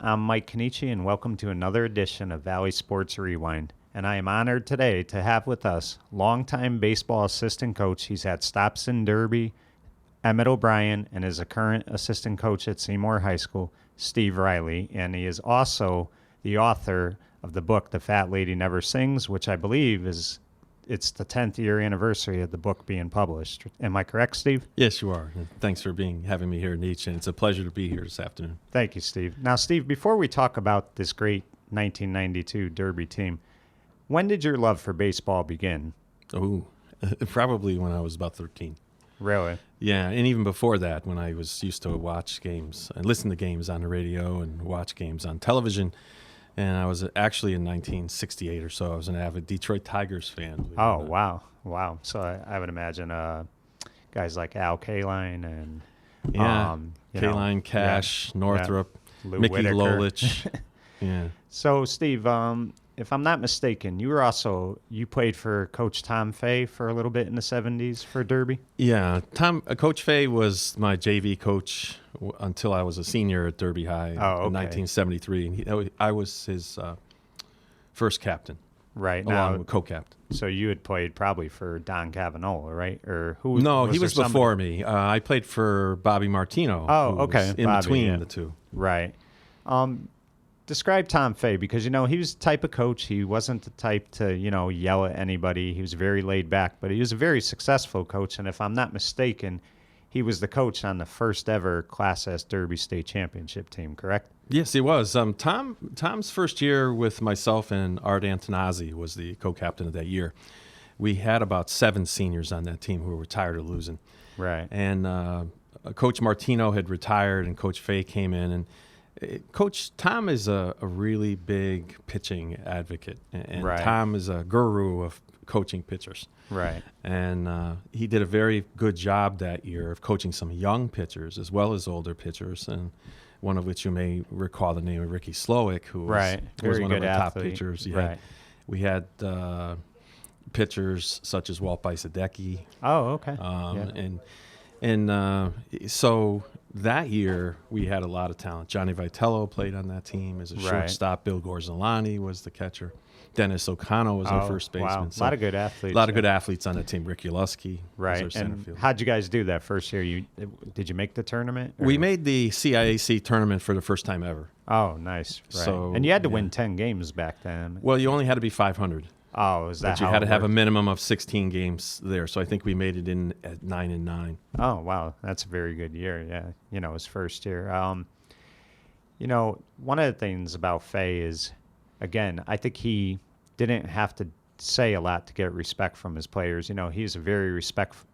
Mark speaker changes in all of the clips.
Speaker 1: I'm Mike Canicci, and welcome to another edition of Valley Sports Rewind. And I am honored today to have with us longtime baseball assistant coach. He's had stops in Derby, Emmett O'Brien, and is a current assistant coach at Seymour High School, Steve Reilly. And he is also the author of the book, The Fat Lady Never Sings, which I believe it's the 10th year anniversary of the book being published. Am I correct, Steve?
Speaker 2: Yes, you are. Thanks for having me here, Nietzsche, and it's a pleasure to be here this afternoon.
Speaker 1: Thank you, Steve. Now, Steve, before we talk about this great 1992 Derby team, when did your love for baseball begin?
Speaker 2: Oh, probably when I was about 13.
Speaker 1: Really?
Speaker 2: Yeah, and even before that, when I was used to watch games and listen to games on the radio and watch games on television. And I was actually in 1968 or so, I was an avid Detroit Tigers fan.
Speaker 1: Oh, wow. So I would imagine guys like Al Kaline and
Speaker 2: Kaline, Cash, Northrup, Mickey
Speaker 1: Whitaker.
Speaker 2: Lolich. Yeah.
Speaker 1: So, Steve, if I'm not mistaken, you played for Coach Tom Fay for a little bit in the 70s for Derby?
Speaker 2: Yeah, Coach Fay was my JV coach until I was a senior at Derby High in 1973. And I was his first captain.
Speaker 1: Right.
Speaker 2: Along with co-captain.
Speaker 1: So you had played probably for Don Cavanola, right? Or who?
Speaker 2: No, he was before me. I played for Bobby Martino.
Speaker 1: Oh, okay.
Speaker 2: In between the two.
Speaker 1: Right. Describe Tom Fay, because, he was the type of coach. He wasn't the type to, yell at anybody. He was very laid back, but he was a very successful coach. And if I'm not mistaken, he was the coach on the first ever Class S Derby State Championship team, correct?
Speaker 2: Yes, he was. Tom's first year with myself and Art Antonazzi was the co-captain of that year. We had about 7 seniors on that team who were tired of losing.
Speaker 1: Right.
Speaker 2: And Coach Martino had retired, and Coach Fay came in, and Coach Tom is a really big pitching advocate, and
Speaker 1: right.
Speaker 2: Tom is a guru of coaching pitchers.
Speaker 1: Right.
Speaker 2: And he did a very good job that year of coaching some young pitchers as well as older pitchers, and one of which you may recall the name of Ricky Slowick, who was one of our top pitchers. We had pitchers such as Walt Biesadecki.
Speaker 1: Oh, okay.
Speaker 2: So that year we had a lot of talent. Johnny Vitello played on that team as a shortstop. Bill Gorzolani was the catcher. Dennis O'Connell was our first baseman.
Speaker 1: Wow.
Speaker 2: So
Speaker 1: a lot of good athletes.
Speaker 2: A lot of good athletes on that team. Rick Ulusky was our center fielder.
Speaker 1: How'd you guys do that first year? Did you make the tournament? Or?
Speaker 2: We made the CIAC tournament for the first time ever.
Speaker 1: Oh, nice. Right. And you had to win 10 games back then.
Speaker 2: Well, you only had to be 500.
Speaker 1: Oh, is that
Speaker 2: but you had to have a minimum of 16 games there. So I think we made it in at 9-9.
Speaker 1: Oh, wow. That's a very good year. Yeah. His first year. One of the things about Fay is, again, I think he didn't have to say a lot to get respect from his players. He's a very respected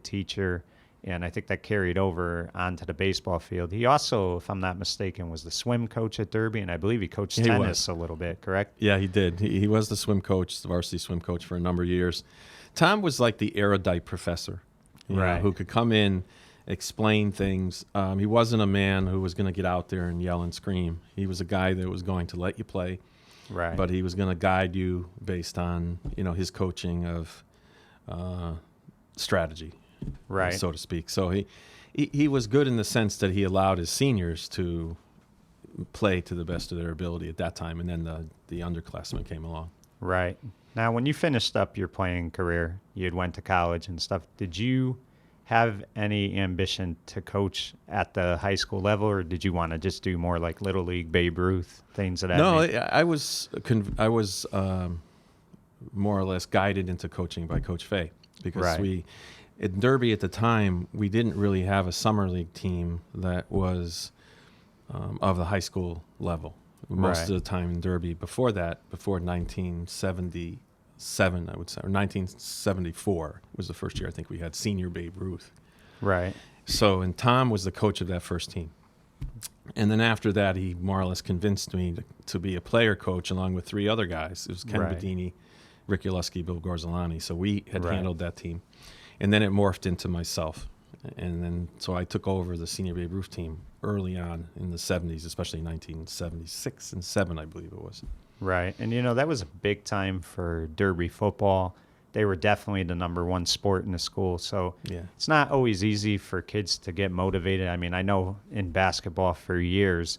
Speaker 1: teacher, and I think that carried over onto the baseball field. He also, if I'm not mistaken, was the swim coach at Derby, and I believe he coached tennis a little bit, correct?
Speaker 2: Yeah, he did. He was the swim coach, the varsity swim coach for a number of years. Tom was like the erudite professor, who could come in, explain things. He wasn't a man who was going to get out there and yell and scream. He was a guy that was going to let you play.
Speaker 1: Right.
Speaker 2: But he was going to guide you based on, his coaching of strategy,
Speaker 1: right,
Speaker 2: so to speak. So he was good in the sense that he allowed his seniors to play to the best of their ability at that time, and then the underclassmen came along.
Speaker 1: Right. Now, when you finished up your playing career, you had went to college and stuff. Did you have any ambition to coach at the high school level, or did you want to just do more like Little League, Babe Ruth, things of that nature?
Speaker 2: I was more or less guided into coaching by Coach Fay, because at Derby at the time, we didn't really have a summer league team that was of the high school level. Most of the time in Derby before 1977, I would say, or 1974 was the first year I think we had senior Babe Ruth.
Speaker 1: Right.
Speaker 2: So, and Tom was the coach of that first team. And then after that, he more or less convinced me to be a player coach along with 3 other guys. It was Ken Bedini, Rick Ulusky, Bill Gorzolani. So we had handled that team. And then it morphed into myself. And then, so I took over the senior Babe Ruth team early on in the 70s, especially 1976 and 7, I believe it was.
Speaker 1: Right. And, that was a big time for Derby football. they were definitely the number one sport in the school. So
Speaker 2: Yeah.
Speaker 1: it's not always easy for kids to get motivated. I mean, I know in basketball for years,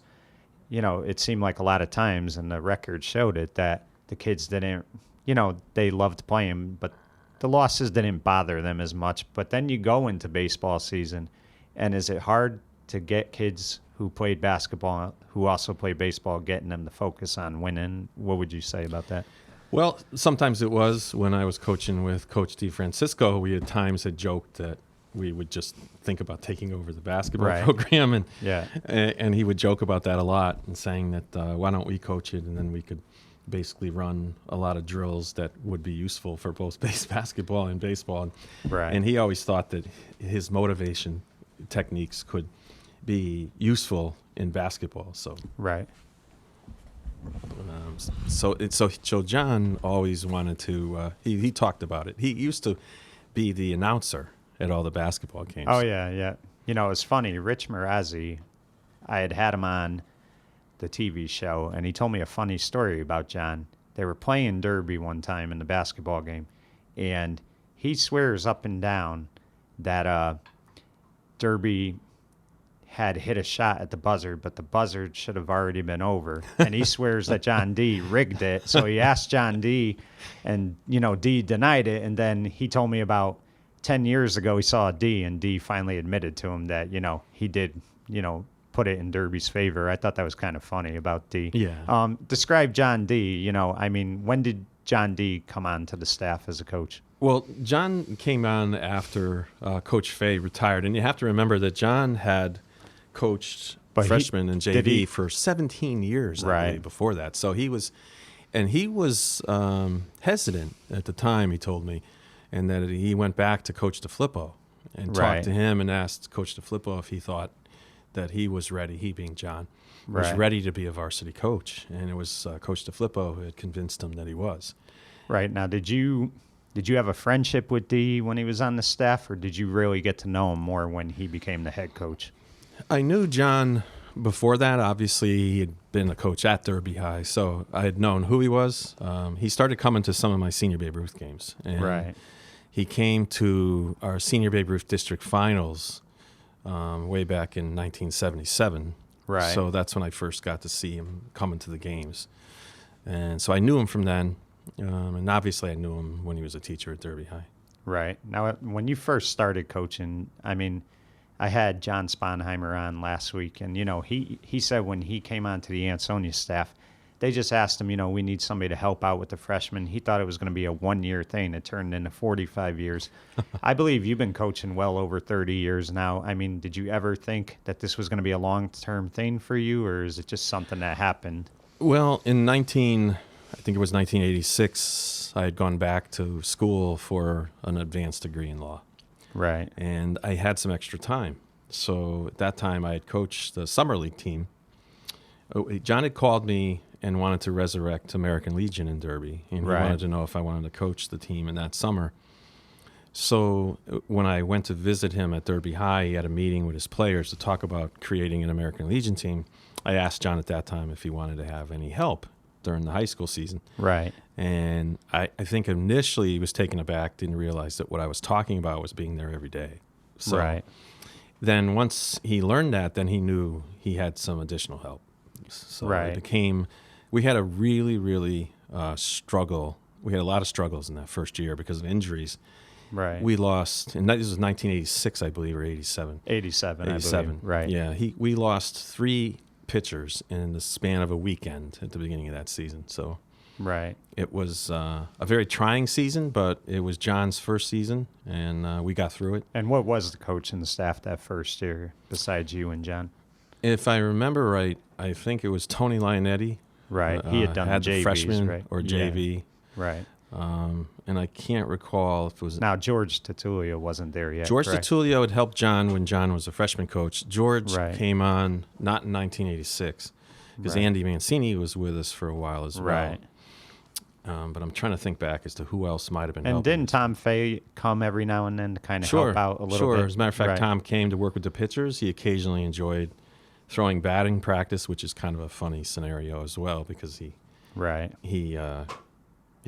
Speaker 1: it seemed like a lot of times, and the record showed it, that the kids didn't, they loved playing, but the losses didn't bother them as much. But then you go into baseball season, and is it hard to get kids who played basketball, who also play baseball, getting them to focus on winning? What would you say about that?
Speaker 2: Well, sometimes it was. When I was coaching with Coach DeFrancisco, we at times had joked that we would just think about taking over the basketball program, and he would joke about that a lot and saying that why don't we coach it, and then we could basically run a lot of drills that would be useful for both basketball and baseball.
Speaker 1: Right.
Speaker 2: And he always thought that his motivation techniques could be useful in basketball. So
Speaker 1: right.
Speaker 2: So John always wanted to. He talked about it. He used to be the announcer at all the basketball games.
Speaker 1: Oh yeah. It's funny. Rich Marazzi, I had him on the TV show, and he told me a funny story about John. They were playing Derby one time in the basketball game, and he swears up and down that Derby had hit a shot at the buzzer, but the buzzer should have already been over. And he swears that John D rigged it. So he asked John D, and, D denied it. And then he told me about 10 years ago he saw D, and D finally admitted to him that, he did, put it in Derby's favor. I thought that was kind of funny about D.
Speaker 2: Yeah.
Speaker 1: Describe John D, when did John D come on to the staff as a coach?
Speaker 2: Well, John came on after Coach Fay retired. And you have to remember that John had coached freshman and JV for 17 years I believe, before that. So he was hesitant at the time, he told me, and that he went back to Coach DeFlippo and talked to him and asked Coach DeFlippo if he thought that he was ready, he being John, was ready to be a varsity coach. And it was Coach DeFlippo who had convinced him that he was.
Speaker 1: Right. Now, did you have a friendship with D when he was on the staff, or did you really get to know him more when he became the head coach?
Speaker 2: I knew John before that. Obviously, he had been a coach at Derby High, so I had known who he was. He started coming to some of my Senior Babe Ruth games. And he came to our Senior Babe Ruth District Finals way back in 1977.
Speaker 1: Right.
Speaker 2: So that's when I first got to see him coming to the games. And so I knew him from then. And obviously I knew him when he was a teacher at Derby High.
Speaker 1: Right. Now, when you first started coaching, I had John Sponheimer on last week, and, he said when he came on to the Ansonia staff, they just asked him, we need somebody to help out with the freshmen. He thought it was going to be a one-year thing. It turned into 45 years. I believe you've been coaching well over 30 years now. Did you ever think that this was going to be a long-term thing for you, or is it just something that happened?
Speaker 2: Well, in 1986, I had gone back to school for an advanced degree in law.
Speaker 1: Right.
Speaker 2: And I had some extra time. So at that time, I had coached the summer league team. John had called me and wanted to resurrect American Legion in Derby. And he wanted to know if I wanted to coach the team in that summer. So when I went to visit him at Derby High, he had a meeting with his players to talk about creating an American Legion team. I asked John at that time if he wanted to have any help during the high school season.
Speaker 1: Right.
Speaker 2: And I think initially he was taken aback, didn't realize that what I was talking about was being there every day. So then once he learned that, then he knew he had some additional help. So it became, we had a really struggle. We had a lot of struggles in that first year because of injuries.
Speaker 1: Right.
Speaker 2: We lost, and this was 1986, I believe, or 87.
Speaker 1: 87, I believe. Right.
Speaker 2: Yeah. We lost 3 pitchers in the span of a weekend at the beginning of that season. So it was a very trying season, but it was John's first season, and we got through it.
Speaker 1: And what was the coach and the staff that first year besides you and John?
Speaker 2: If I remember right, I think it was Tony Lionetti.
Speaker 1: Right. He had done the JVs,
Speaker 2: freshman or JV.
Speaker 1: Yeah. Right.
Speaker 2: And I can't recall if it was...
Speaker 1: Now, George Titulio wasn't there yet.
Speaker 2: George Titulio had helped John when John was a freshman coach. George came on not in 1986 because Andy Mancini was with us for a while as well.
Speaker 1: Right.
Speaker 2: But I'm trying to think back as to who else might have been
Speaker 1: helping. And didn't
Speaker 2: us.
Speaker 1: Tom Fay come every now and then to kind of help out a little bit?
Speaker 2: As a matter of fact, Tom came to work with the pitchers. He occasionally enjoyed throwing batting practice, which is kind of a funny scenario as well because he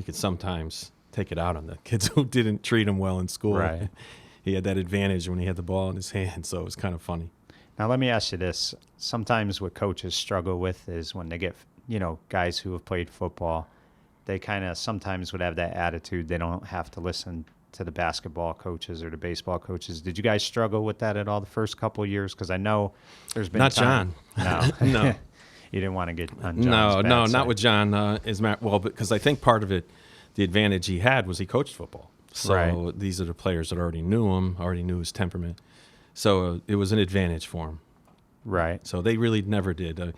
Speaker 2: could sometimes take it out on the kids who didn't treat him well in school.
Speaker 1: Right.
Speaker 2: He had that advantage when he had the ball in his hand, so it was kind of funny.
Speaker 1: Now, let me ask you this. Sometimes what coaches struggle with is when they get, guys who have played football, they kind of sometimes would have that attitude. They don't have to listen to the basketball coaches or the baseball coaches. Did you guys struggle with that at all the first couple of years? Because I know there's been
Speaker 2: Not
Speaker 1: time.
Speaker 2: John.
Speaker 1: No.
Speaker 2: No.
Speaker 1: You didn't want to get on John's bad
Speaker 2: not
Speaker 1: side.
Speaker 2: with John. Because I think part of it, the advantage he had was he coached football. So
Speaker 1: Right.
Speaker 2: these are the players that already knew him, already knew his temperament. So it was an advantage for him.
Speaker 1: Right.
Speaker 2: So they really never did.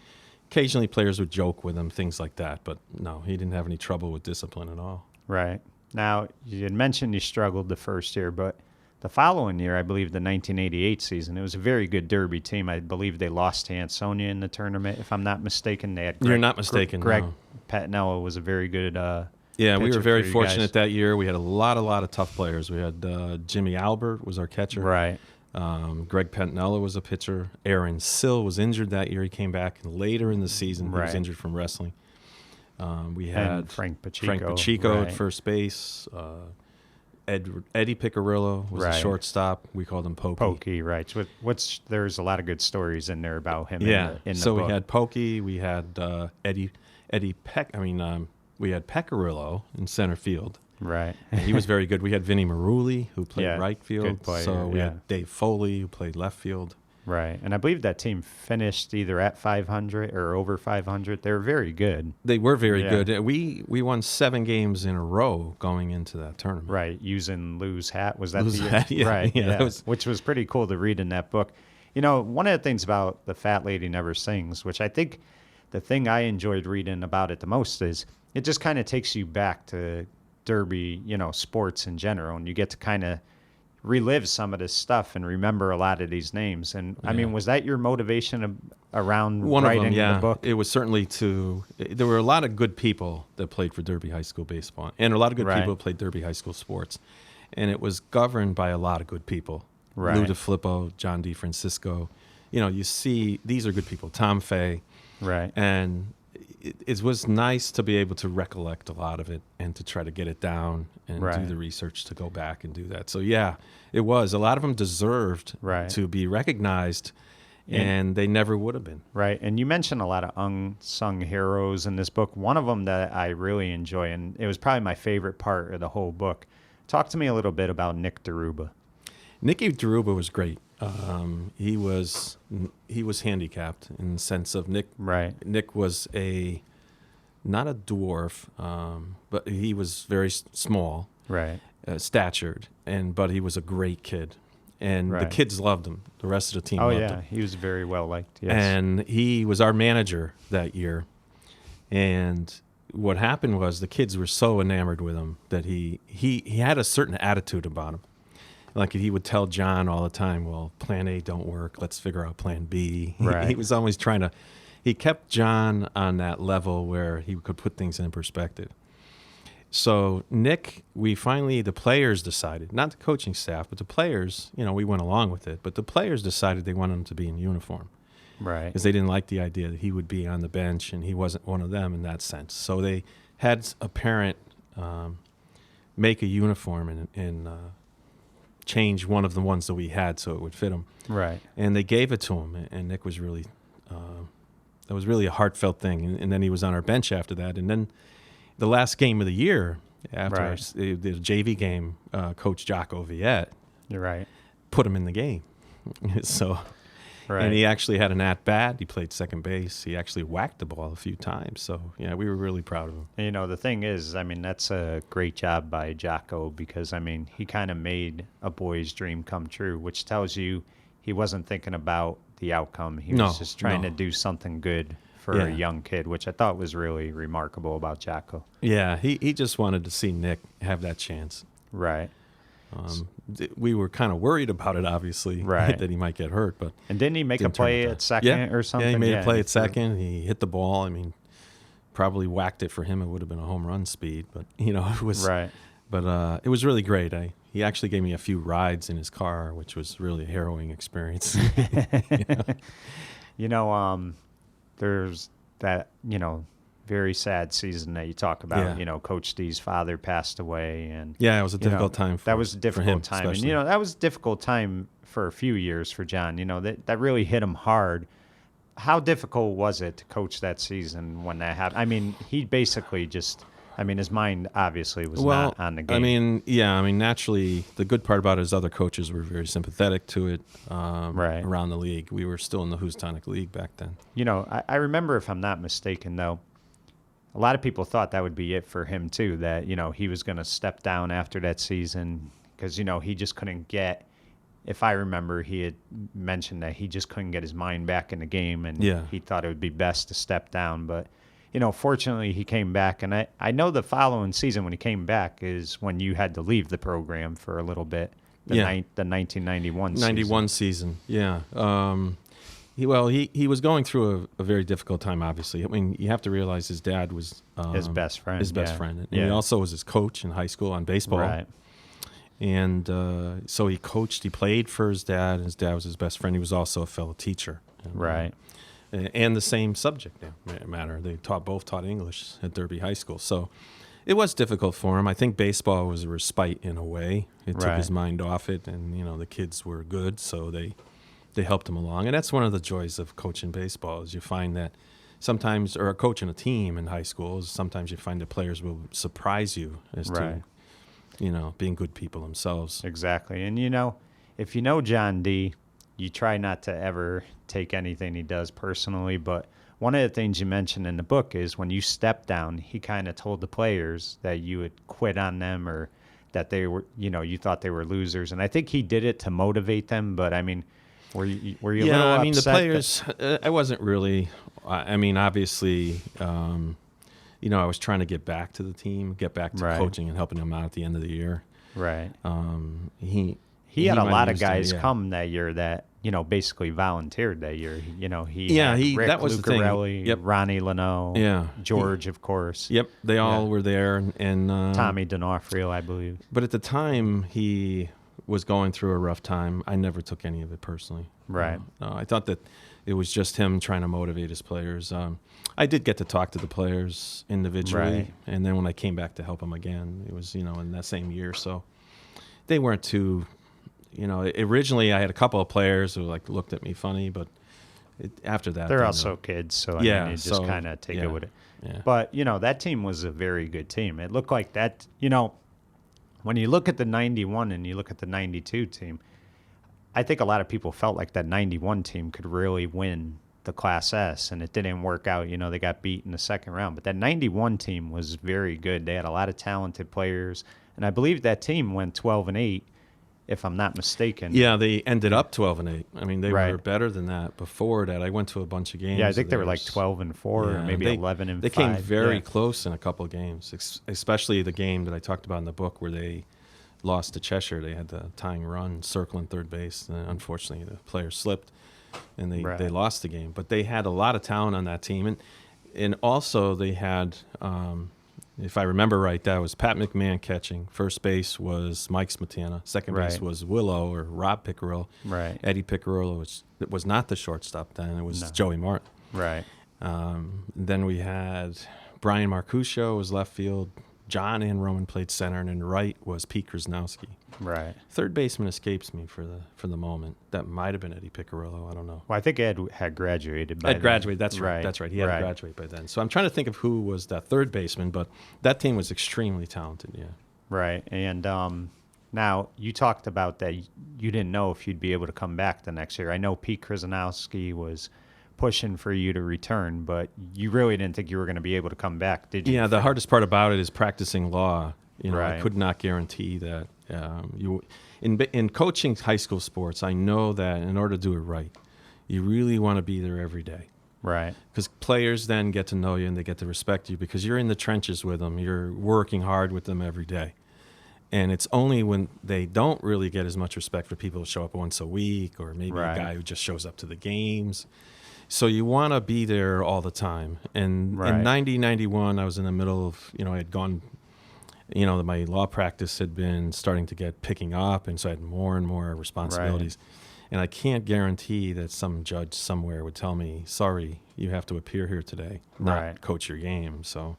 Speaker 2: Occasionally players would joke with him, things like that. But no, he didn't have any trouble with discipline at all.
Speaker 1: Right. Now, you had mentioned you struggled the first year, but the following year, I believe the 1988 season, it was a very good Derby team. I believe they lost to Ansonia in the tournament, if I'm not mistaken. They had
Speaker 2: You're not mistaken,
Speaker 1: Greg
Speaker 2: no.
Speaker 1: Patinella was a very good
Speaker 2: Yeah, we
Speaker 1: pitcher
Speaker 2: were very
Speaker 1: for you
Speaker 2: fortunate
Speaker 1: guys.
Speaker 2: that year. We had a lot of tough players. We had Jimmy Albert was our catcher.
Speaker 1: Right.
Speaker 2: Greg Patinella was a pitcher. Aaron Sill was injured that year. He came back later in the season. He was
Speaker 1: Right.
Speaker 2: injured from wrestling. We
Speaker 1: And
Speaker 2: had
Speaker 1: Frank Pacheco.
Speaker 2: at
Speaker 1: Right.
Speaker 2: first base. Eddie Picarillo was
Speaker 1: Right.
Speaker 2: a shortstop. We called him Pokey.
Speaker 1: Pokey, right. So there's a lot of good stories in there about him
Speaker 2: Yeah.
Speaker 1: in the
Speaker 2: So
Speaker 1: book.
Speaker 2: we had Pokey. We had we had Pecorillo in center field.
Speaker 1: Right.
Speaker 2: And he was very good. We had Vinny Marulli, who played
Speaker 1: Yeah,
Speaker 2: right field.
Speaker 1: good player,
Speaker 2: So we
Speaker 1: yeah.
Speaker 2: had Dave Foley, who played left field.
Speaker 1: Right. And I believe that team finished either at 500 or over 500. They were very good.
Speaker 2: They were very
Speaker 1: Yeah.
Speaker 2: good. We won 7 games in a row going into that tournament.
Speaker 1: Right. Using Lou's hat. Was that
Speaker 2: Lou's
Speaker 1: the year?
Speaker 2: hat, yeah,
Speaker 1: Right.
Speaker 2: yeah, that was-
Speaker 1: Which was pretty cool to read in that book. One of the things about The Fat Lady Never Sings, which I think the thing I enjoyed reading about it the most is it just kind of takes you back to Derby, sports in general. And you get to kind of relive some of this stuff and remember a lot of these names. And I mean, was that your motivation around
Speaker 2: One of
Speaker 1: writing
Speaker 2: them, yeah.
Speaker 1: the book?
Speaker 2: It was certainly there were a lot of good people that played for Derby High School baseball, and a lot of good
Speaker 1: Right.
Speaker 2: people that played Derby High School sports. And it was governed by a lot of good people.
Speaker 1: Right.
Speaker 2: Lou DeFilippo, John DeFrancisco. You see, these are good people. Tom Fay.
Speaker 1: Right.
Speaker 2: And it was nice to be able to recollect a lot of it and to try to get it down and do
Speaker 1: Right.
Speaker 2: the research to go back and do that. So, yeah, it was. A lot of them deserved
Speaker 1: Right.
Speaker 2: to be recognized, and they never would have been.
Speaker 1: Right. And you mentioned a lot of unsung heroes in this book. One of them that I really enjoy, and it was probably my favorite part of the whole book. Talk to me a little bit about Nick Daruba.
Speaker 2: Nicky Daruba was great. He was handicapped in the sense of Nick.
Speaker 1: Right.
Speaker 2: Nick was not a dwarf, but he was very small,
Speaker 1: Right.
Speaker 2: statured, but he was a great kid, and the
Speaker 1: Right.
Speaker 2: kids loved him. The rest of the team
Speaker 1: Oh,
Speaker 2: loved
Speaker 1: yeah.
Speaker 2: him,
Speaker 1: He was very well liked. Yes.
Speaker 2: and he was our manager that year. And what happened was the kids were so enamored with him that he had a certain attitude about him. Like he would tell John all the time, well, plan A don't work. Let's figure out plan B.
Speaker 1: Right.
Speaker 2: He was always he kept John on that level where he could put things in perspective. So Nick, the players decided, not the coaching staff, but the players, we went along with it, but the players decided they wanted him to be in uniform
Speaker 1: right.
Speaker 2: because they didn't like the idea that he would be on the bench and he wasn't one of them in that sense. So they had a parent make a uniform and change one of the ones that we had so it would fit him.
Speaker 1: Right.
Speaker 2: And they gave it to him, and Nick was really, that was really a heartfelt thing. And then he was on our bench after that. And then the last game of the year, after the JV game, Coach Jocko Viette
Speaker 1: You're right.
Speaker 2: put him in the game. So,
Speaker 1: Right.
Speaker 2: and he actually had an at-bat. He played second base. He actually whacked the ball a few times. So, yeah, we were really proud of him.
Speaker 1: The thing is, I mean, that's a great job by Jocko because, I mean, he kind of made a boy's dream come true, which tells you he wasn't thinking about the outcome. He was just trying to do something good for a young kid, which I thought was really remarkable about Jocko.
Speaker 2: Yeah, he just wanted to see Nick have that chance.
Speaker 1: Right.
Speaker 2: We were kind of worried about it, obviously,
Speaker 1: Right.
Speaker 2: that he might get hurt. But
Speaker 1: And didn't he make a
Speaker 2: didn't turn
Speaker 1: play
Speaker 2: out
Speaker 1: at
Speaker 2: that.
Speaker 1: second or something?
Speaker 2: Yeah, he made a play
Speaker 1: he
Speaker 2: at
Speaker 1: threw-
Speaker 2: second. He hit the ball. I mean, probably whacked it for him. It would have been a home run speed, but it was.
Speaker 1: Right.
Speaker 2: But it was really great. He actually gave me a few rides in his car, which was really a harrowing experience.
Speaker 1: There's that, very sad season that you talk about.
Speaker 2: Yeah.
Speaker 1: Coach D's father passed away, and
Speaker 2: Yeah, it was a difficult time.
Speaker 1: That was a difficult
Speaker 2: him,
Speaker 1: time,
Speaker 2: especially.
Speaker 1: and that was a difficult time for a few years for John. That really hit him hard. How difficult was it to coach that season when that happened? I mean, he basically just. I mean, his mind obviously was not on the game.
Speaker 2: Naturally, the good part about it is other coaches were very sympathetic to it
Speaker 1: Right.
Speaker 2: around the league. We were still in the Houstonic League back then.
Speaker 1: I remember, if I'm not mistaken, though, a lot of people thought that would be it for him, too, that, he was going to step down after that season because, he just couldn't get, if I remember, he had mentioned that he just couldn't get his mind back in the game, and he thought it would be best to step down. But fortunately, he came back, and I know the following season when he came back is when you had to leave the program for a little bit. The 1991 season.
Speaker 2: 91 season, yeah. He was going through a very difficult time, obviously. I mean, you have to realize his dad was
Speaker 1: his best friend.
Speaker 2: And he also was his coach in high school on baseball.
Speaker 1: Right.
Speaker 2: And so he coached, he played for his dad, and his dad was his best friend. He was also a fellow teacher.
Speaker 1: Right.
Speaker 2: And the same subject matter. They both taught English at Derby High School. So it was difficult for him. I think baseball was a respite in a way. It took his mind off it, and the kids were good, so they helped him along. And that's one of the joys of coaching baseball is you find that sometimes, or coaching a team in high school, is sometimes you find that players will surprise you as to being good people themselves.
Speaker 1: Exactly. And if you know John D, you try not to ever take anything he does personally, but one of the things you mentioned in the book is when you stepped down, he kind of told the players that you would quit on them or that they were, you thought they were losers. And I think he did it to motivate them, but I mean, were you a little upset?
Speaker 2: I mean, the players, I wasn't really, obviously, I was trying to get back to the team, get back to coaching and helping them out at the end of the year.
Speaker 1: Right.
Speaker 2: He
Speaker 1: had a lot of guys come that year that, basically volunteered that year. He had Rick,
Speaker 2: that was
Speaker 1: Lucarelli,
Speaker 2: the thing. Yep.
Speaker 1: Ronnie Leno, George, of course.
Speaker 2: Yep, they all were there. And
Speaker 1: Tommy D'Onofrio, I believe.
Speaker 2: But at the time, he was going through a rough time. I never took any of it personally.
Speaker 1: Right.
Speaker 2: I thought that it was just him trying to motivate his players. I did get to talk to the players individually. And then when I came back to help them again, it was, in that same year. So they weren't too... originally I had a couple of players who looked at me funny, but after that,
Speaker 1: they're also kids, so I mean, you just kind of take it with it.
Speaker 2: Yeah.
Speaker 1: But that team was a very good team. It looked like that. When you look at the 91 and you look at the 92 team, I think a lot of people felt like that 91 team could really win the Class S, and it didn't work out. They got beat in the second round, but that 91 team was very good. They had a lot of talented players, and I believe that team went 12-8. If I'm not mistaken.
Speaker 2: Yeah, they ended up 12-8. I mean, they were better than that before that. I went to a bunch of games.
Speaker 1: Yeah, I think they were like 12-4 or maybe 11-5.
Speaker 2: They came very close in a couple of games, especially the game that I talked about in the book where they lost to Cheshire. They had the tying run, circling third base. And unfortunately, the player slipped, and they lost the game. But they had a lot of talent on that team. And also they had... if I remember right, that was Pat McMahon catching. First base was Mike Smetana. Second base was Willow or Rob Piccarello.
Speaker 1: Right.
Speaker 2: Eddie Piccarello was not the shortstop then. It was Joey Martin.
Speaker 1: Right.
Speaker 2: Then we had Brian Marcuscio was left field. John and Roman played center, and then right was Pete Krasnowski.
Speaker 1: Right.
Speaker 2: Third baseman escapes me for the moment. That might have been Eddie Piccarello. I don't know.
Speaker 1: Well, I think Ed had graduated by then.
Speaker 2: Graduated. That's right. That's right. He had graduated by then. So I'm trying to think of who was that third baseman, but that team was extremely talented. Yeah.
Speaker 1: Right. And now you talked about that you didn't know if you'd be able to come back the next year. I know Pete Krasnowski was pushing for you to return, but you really didn't think you were going to be able to come back, did you?
Speaker 2: Yeah, the hardest part about it is practicing law.
Speaker 1: Right.
Speaker 2: I could not guarantee that. In coaching high school sports, I know that in order to do it right, you really want to be there every day.
Speaker 1: Right.
Speaker 2: Because players then get to know you and they get to respect you because you're in the trenches with them. You're working hard with them every day. And it's only when they don't really get as much respect for people who show up once a week or maybe a guy who just shows up to the games. So you want to be there all the time. And in 91, I was in the middle of, I had gone, my law practice had been starting to picking up, and so I had more and more responsibilities. And I can't guarantee that some judge somewhere would tell me, sorry, you have to appear here today, not coach your game. So,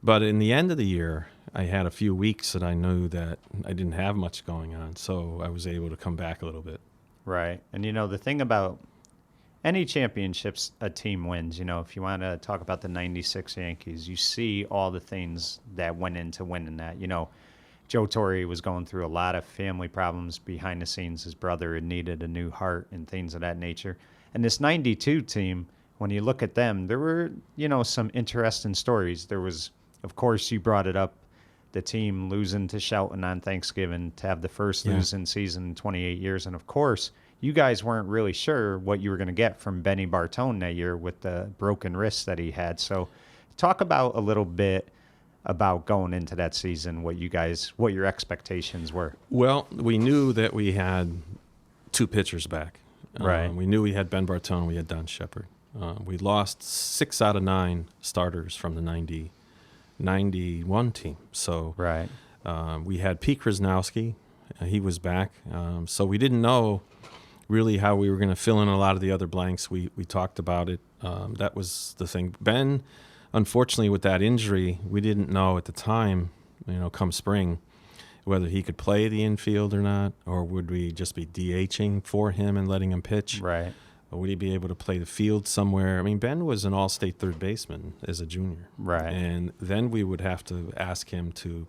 Speaker 2: but in the end of the year, I had a few weeks that I knew that I didn't have much going on. So I was able to come back a little bit.
Speaker 1: Right. And, the thing about any championships a team wins, if you want to talk about the 96 Yankees, you see all the things that went into winning that. Joe Torre was going through a lot of family problems behind the scenes. His brother had needed a new heart and things of that nature. And this 92 team, when you look at them, there were, some interesting stories. There was, of course, you brought it up, the team losing to Shelton on Thanksgiving to have the first losing season in 28 years. And, of course, you guys weren't really sure what you were going to get from Benny Bartone that year with the broken wrist that he had. So talk about a little bit about going into that season, what your expectations were.
Speaker 2: Well, we knew that we had two pitchers back.
Speaker 1: Right.
Speaker 2: We knew we had Ben Bartone, we had Don Shepard. We lost 6 out of 9 starters from the 91 team. So we had Pete Krasnowski. He was back. So we didn't know really how we were going to fill in a lot of the other blanks. We talked about it. That was the thing. Ben, unfortunately, with that injury, we didn't know at the time, come spring, whether he could play the infield or not, or would we just be DHing for him and letting him pitch?
Speaker 1: Right.
Speaker 2: Or would he be able to play the field somewhere? I mean, Ben was an all-state third baseman as a junior.
Speaker 1: Right.
Speaker 2: And then we would have to ask him to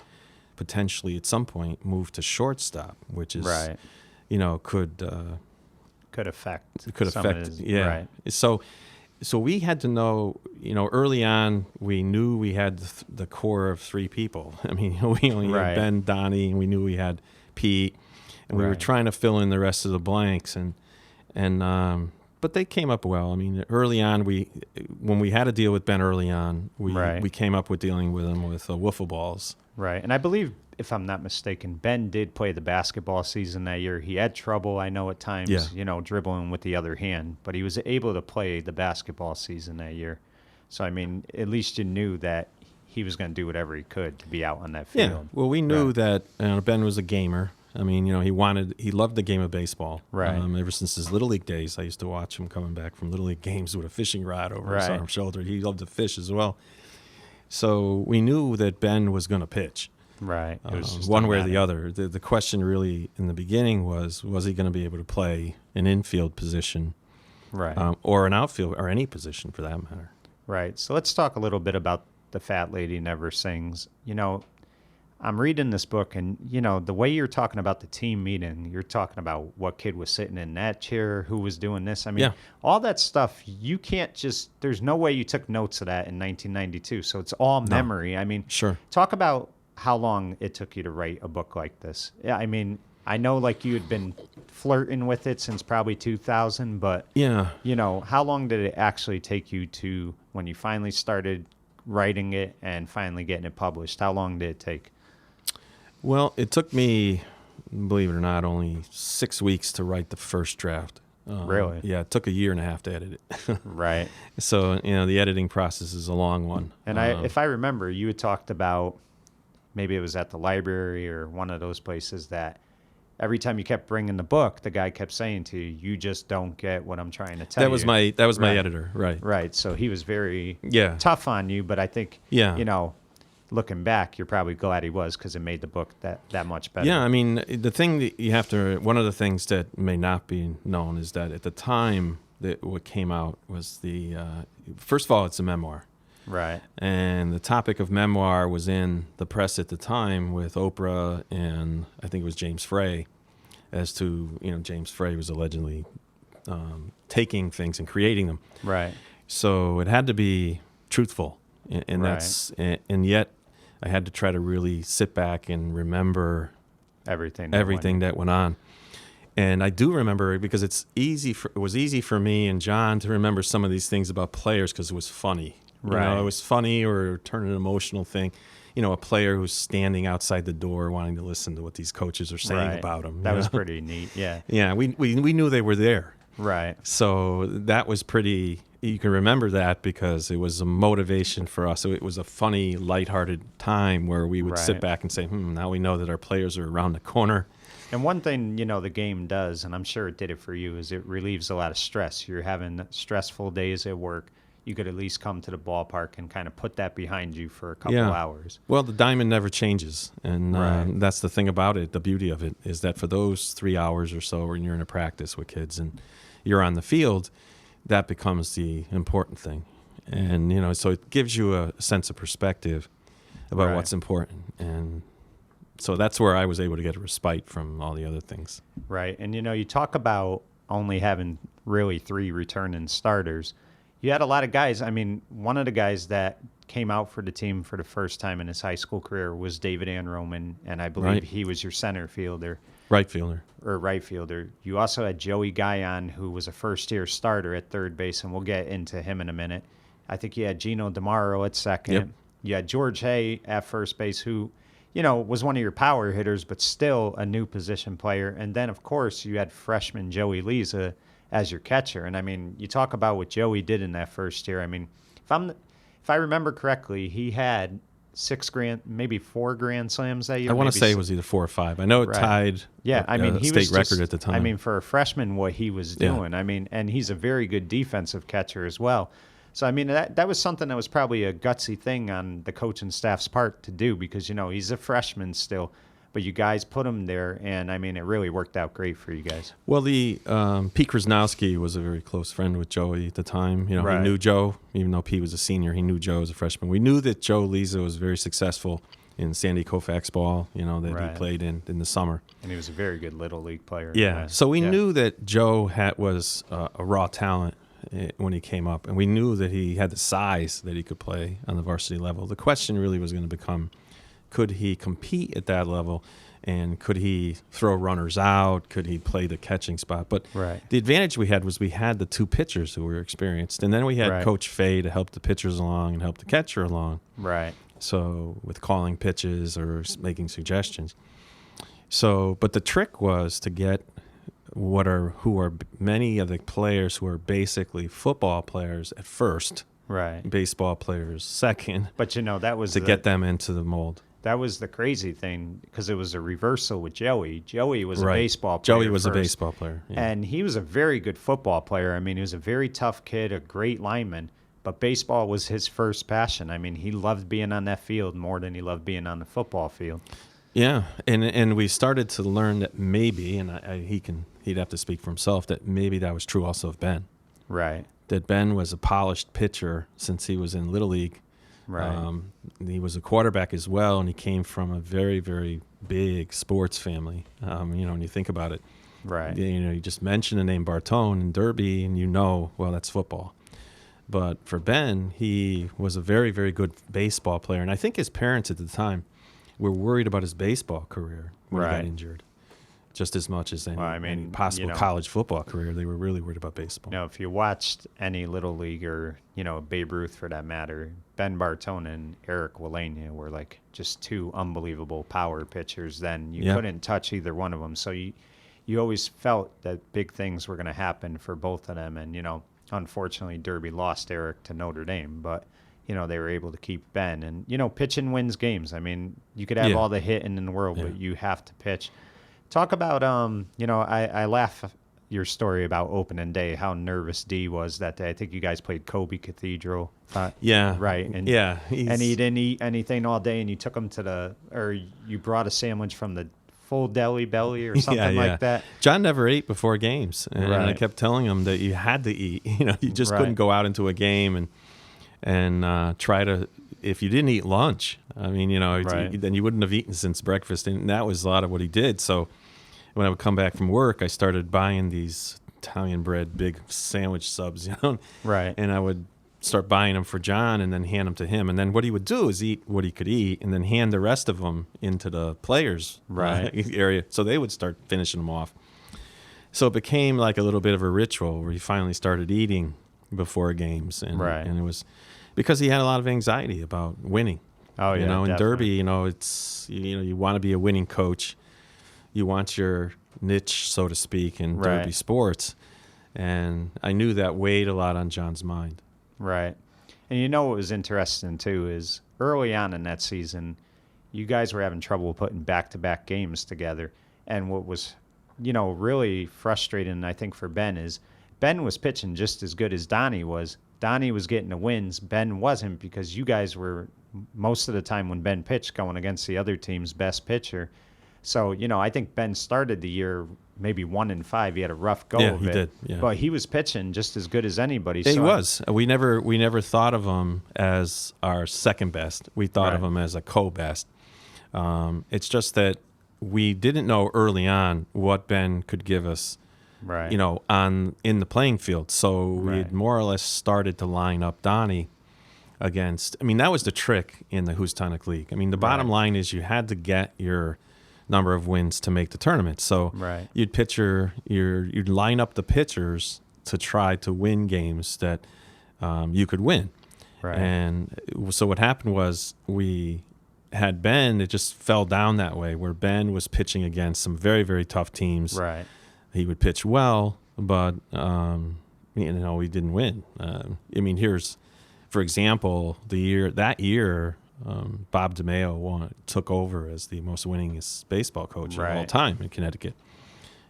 Speaker 2: potentially at some point move to shortstop, which is,
Speaker 1: could affect.
Speaker 2: Right. So we had to know, early on, we knew we had the core of 3 people. I mean, we only had Ben, Donnie, and we knew we had Pete, and we were trying to fill in the rest of the blanks, but they came up well. I mean, early on, when we had to deal with Ben early on, we came up with dealing with him with wiffle balls.
Speaker 1: Right, and I believe, if I'm not mistaken, Ben did play the basketball season that year. He had trouble, I know, at times, dribbling with the other hand, but he was able to play the basketball season that year. So, I mean, at least you knew that he was going to do whatever he could to be out on that field.
Speaker 2: Yeah, well, we knew that Ben was a gamer. I mean, he loved the game of baseball.
Speaker 1: Right.
Speaker 2: Ever since his Little League days, I used to watch him coming back from Little League games with a fishing rod over his arm shoulder. He loved to fish as well. So we knew that Ben was going to pitch.
Speaker 1: Right. It was just
Speaker 2: one way or the other. The question really in the beginning was he going to be able to play an infield position, or an outfield, or any position for that matter.
Speaker 1: Right. So let's talk a little bit about The Fat Lady Never Sings. I'm reading this book, and, the way you're talking about the team meeting, you're talking about what kid was sitting in that chair, who was doing this. I mean, all that stuff, you can't there's no way you took notes of that in 1992. So it's all memory. I mean, talk about how long it took you to write a book like this. Yeah, I mean, I know you had been flirting with it since probably 2000, but, how long did it actually take you to when you finally started writing it and finally getting it published? How long did it take?
Speaker 2: Well, it took me, believe it or not, only 6 weeks to write the first draft.
Speaker 1: Really?
Speaker 2: Yeah, it took a year and a half to edit it.
Speaker 1: Right.
Speaker 2: So, the editing process is a long one.
Speaker 1: And if I remember, you had talked about, maybe it was at the library or one of those places, that every time you kept bringing the book, the guy kept saying to you, "You just don't get what I'm trying to tell you."
Speaker 2: That was my editor, right?
Speaker 1: Right. So he was very tough on you, but I think looking back, you're probably glad he was, because it made the book that much better.
Speaker 2: Yeah, I mean, the thing that one of the things that may not be known is that at the time that what came out was first of all, it's a memoir.
Speaker 1: Right.
Speaker 2: And the topic of memoir was in the press at the time with Oprah and I think it was James Frey, as to, James Frey was allegedly taking things and creating them.
Speaker 1: Right.
Speaker 2: So it had to be truthful. And and yet I had to try to really sit back and remember everything that went on. And I do remember it because it was easy for me and John to remember some of these things about players because it was funny. It was funny or turn an emotional thing. A player who's standing outside the door wanting to listen to what these coaches are saying about him.
Speaker 1: That was pretty neat, yeah.
Speaker 2: Yeah, we knew they were there.
Speaker 1: Right.
Speaker 2: So that was pretty, you can remember that because it was a motivation for us. So it was a funny, lighthearted time where we would sit back and say, now we know that our players are around the corner.
Speaker 1: And one thing, the game does, and I'm sure it did it for you, is it relieves a lot of stress. You're having stressful days at work. You could at least come to the ballpark and kind of put that behind you for a couple hours.
Speaker 2: Well, the diamond never changes. And that's the thing about it. The beauty of it is that for those 3 hours or so when you're in a practice with kids and you're on the field, that becomes the important thing. And, so it gives you a sense of perspective about what's important. And so that's where I was able to get a respite from all the other things.
Speaker 1: Right. And, you talk about only having really 3 returning starters. You had a lot of guys. I mean, one of the guys that came out for the team for the first time in his high school career was David Ann Roman, and I believe he was your center fielder.
Speaker 2: Right fielder.
Speaker 1: Or right fielder. You also had Joey Guyon, who was a first-year starter at third base, and we'll get into him in a minute. I think you had Gino DeMauro at second.
Speaker 2: Yep.
Speaker 1: You had George Hay at first base, who, was one of your power hitters, but still a new position player. And then, of course, you had freshman Joey Leza as your catcher. And, I mean, you talk about what Joey did in that first year. I mean, if I remember correctly, he had 4 Grand Slams that year.
Speaker 2: I want to say it was either 4 or 5. I know it tied
Speaker 1: he
Speaker 2: state
Speaker 1: was
Speaker 2: record at the time.
Speaker 1: I mean, for a freshman, what he was doing. I mean, and he's a very good defensive catcher as well. So, I mean, that was something that was probably a gutsy thing on the coaching staff's part to do because, he's a freshman still. But you guys put him there, and, I mean, it really worked out great for you guys.
Speaker 2: Well, Pete Krasnowski was a very close friend with Joey at the time. He knew Joe. Even though Pete was a senior, he knew Joe as a freshman. We knew that Joe Leza was very successful in Sandy Koufax ball, that he played in the summer.
Speaker 1: And he was a very good Little League player.
Speaker 2: Yeah, so we knew that Joe was a raw talent when he came up, and we knew that he had the size that he could play on the varsity level. The question really was going to become, could he compete at that level, and could he throw runners out? Could he play the catching spot? But the advantage we had was we had the 2 pitchers who were experienced, and then we had Coach Fay to help the pitchers along and help the catcher along.
Speaker 1: Right.
Speaker 2: So with calling pitches or making suggestions. So, but the trick was to get who are many of the players who are basically football players at first, baseball players second.
Speaker 1: But that was
Speaker 2: to get them into the mold.
Speaker 1: That was the crazy thing because it was a reversal with Joey. Joey was a baseball player.
Speaker 2: Joey was
Speaker 1: first,
Speaker 2: a baseball player,
Speaker 1: and he was a very good football player. I mean, he was a very tough kid, a great lineman. But baseball was his first passion. I mean, he loved being on that field more than he loved being on the football field.
Speaker 2: Yeah, and we started to learn that maybe, and he'd have to speak for himself, that maybe that was true also of Ben.
Speaker 1: Right.
Speaker 2: That Ben was a polished pitcher since he was in Little League.
Speaker 1: Right.
Speaker 2: He was a quarterback as well, and he came from a very, very big sports family. When you think about it.
Speaker 1: Right.
Speaker 2: You just mention the name Bartone and Derby, and well, that's football. But for Ben, he was a very, very good baseball player. And I think his parents at the time were worried about his baseball career when he got injured. Just as much as any possible college football career, they were really worried about baseball.
Speaker 1: If you watched any Little League or, Babe Ruth for that matter, Ben Bartone and Eric Walenia were like just 2 unbelievable power pitchers then. You couldn't touch either one of them. So you always felt that big things were going to happen for both of them. And, unfortunately, Derby lost Eric to Notre Dame, but, they were able to keep Ben. And, pitching wins games. I mean, you could have all the hitting in the world, but you have to pitch. Talk about, I laugh your story about opening day, how nervous D was that day. I think you guys played Kobe Cathedral. Right. And, and he didn't eat anything all day, and you took him or you brought a sandwich from the full deli belly or something like that.
Speaker 2: John never ate before games, and I kept telling him that you had to eat. You just couldn't go out into a game and try to. If you didn't eat lunch, I mean, then you wouldn't have eaten since breakfast, and that was a lot of what he did. So when I would come back from work, I started buying these Italian bread big sandwich subs, and I would start buying them for John and then hand them to him. And then what he would do is eat what he could eat and then hand the rest of them into the players' area. So they would start finishing them off. So it became like a little bit of a ritual where he finally started eating before games. And it was because he had a lot of anxiety about winning.
Speaker 1: Oh, yeah.
Speaker 2: In Derby, it's, you want to be a winning coach. You want your niche, so to speak, in Derby sports. And I knew that weighed a lot on John's mind.
Speaker 1: Right. And what was interesting, too, is early on in that season, you guys were having trouble putting back-to-back games together. And what was, really frustrating, I think, for Ben is Ben was pitching just as good as Donnie was. Donnie was getting the wins. Ben wasn't, because you guys were, most of the time when Ben pitched, going against the other team's best pitcher. So, I think Ben started the year maybe 1-5. He had a rough go of
Speaker 2: he
Speaker 1: it.
Speaker 2: did. Yeah.
Speaker 1: But he was pitching just as good as anybody.
Speaker 2: Yeah, he was. We never thought of him as our second best. We thought of him as a co-best. It's just that we didn't know early on what Ben could give us,
Speaker 1: right.
Speaker 2: In the playing field. So we had more or less started to line up Donnie against. I mean, that was the trick in the Houstonic League. I mean, the bottom line is you had to get your number of wins to make the tournament. So you'd line up the pitchers to try to win games that you could win. Right. And so what happened was we had Ben, it just fell down that way, where Ben was pitching against some very, very tough teams.
Speaker 1: Right.
Speaker 2: He would pitch well, but we didn't win. Here's, for example, that year, Bob DeMeo took over as the most winningest baseball coach of all time in Connecticut.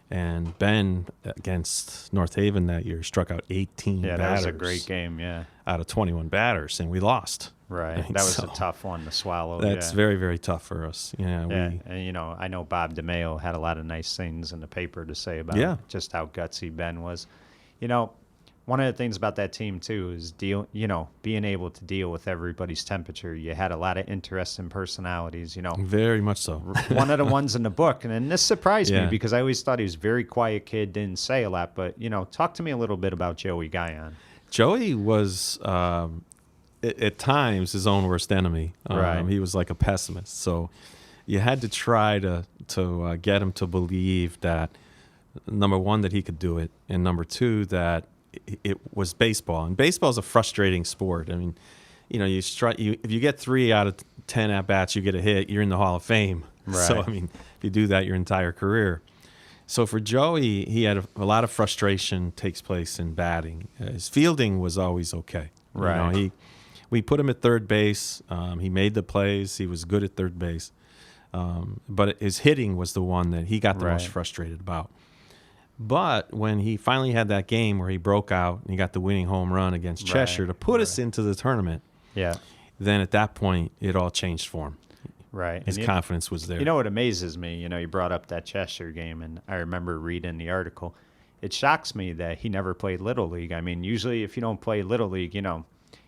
Speaker 2: And Ben, against North Haven that year, struck out 18 batters.
Speaker 1: Yeah, that was a great game,
Speaker 2: out of 21 batters, and we lost.
Speaker 1: Right. That was a tough one to swallow.
Speaker 2: That's very, very tough for us.
Speaker 1: And, I know Bob DeMeo had a lot of nice things in the paper to say about just how gutsy Ben was. One of the things about that team, too, is being able to deal with everybody's temperature. You had a lot of interesting personalities,
Speaker 2: Very much so.
Speaker 1: One of the ones in the book, and this surprised me because I always thought he was a very quiet kid, didn't say a lot. But, talk to me a little bit about Joey Guyon.
Speaker 2: Joey was, at times, his own worst enemy. He was like a pessimist. So you had to try to get him to believe that, number one, that he could do it, and number two, that it was baseball. And baseball is a frustrating sport. I mean, if you get 3 out of 10 at-bats, you get a hit, you're in the Hall of Fame. Right. So, if you do that your entire career. So for Joey, he had a lot of frustration takes place in batting. His fielding was always okay.
Speaker 1: Right.
Speaker 2: We put him at third base. He made the plays. He was good at third base. But his hitting was the one that he got the most frustrated about. But when he finally had that game where he broke out and he got the winning home run against Cheshire to put us into the tournament, then at that point, it all changed for him.
Speaker 1: Right.
Speaker 2: His confidence was there.
Speaker 1: You know what amazes me? You brought up that Cheshire game, and I remember reading the article. It shocks me that he never played Little League. I mean, usually if you don't play Little League,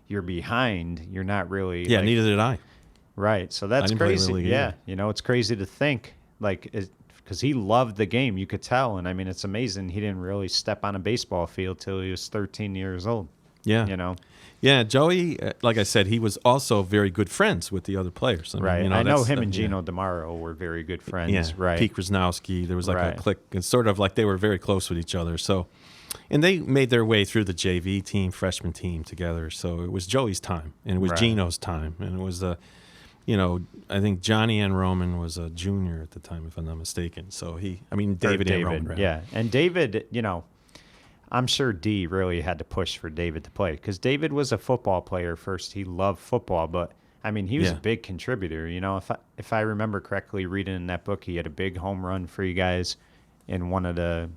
Speaker 1: you're behind. You're not really.
Speaker 2: Yeah, neither did I.
Speaker 1: Right. So that's crazy. Yeah. It's crazy to think, because he loved the game. You could tell. And, it's amazing he didn't really step on a baseball field till he was 13 years old.
Speaker 2: Yeah. Yeah, Joey, like I said, he was also very good friends with the other players.
Speaker 1: I know him and Gino DeMauro were very good friends.
Speaker 2: Yeah,
Speaker 1: right.
Speaker 2: Pete Krasnowski, there was a clique. It's sort of like they were very close with each other. So, and they made their way through the JV team, freshman team together. So it was Joey's time, and it was Gino's time, and it was I think Johnny N. Roman was a junior at the time, if I'm not mistaken. So David N. Roman. Right?
Speaker 1: Yeah, and David, I'm sure D really had to push for David to play, because David was a football player first. He loved football, but he was a big contributor. If I remember correctly, reading in that book, he had a big home run for you guys in one of the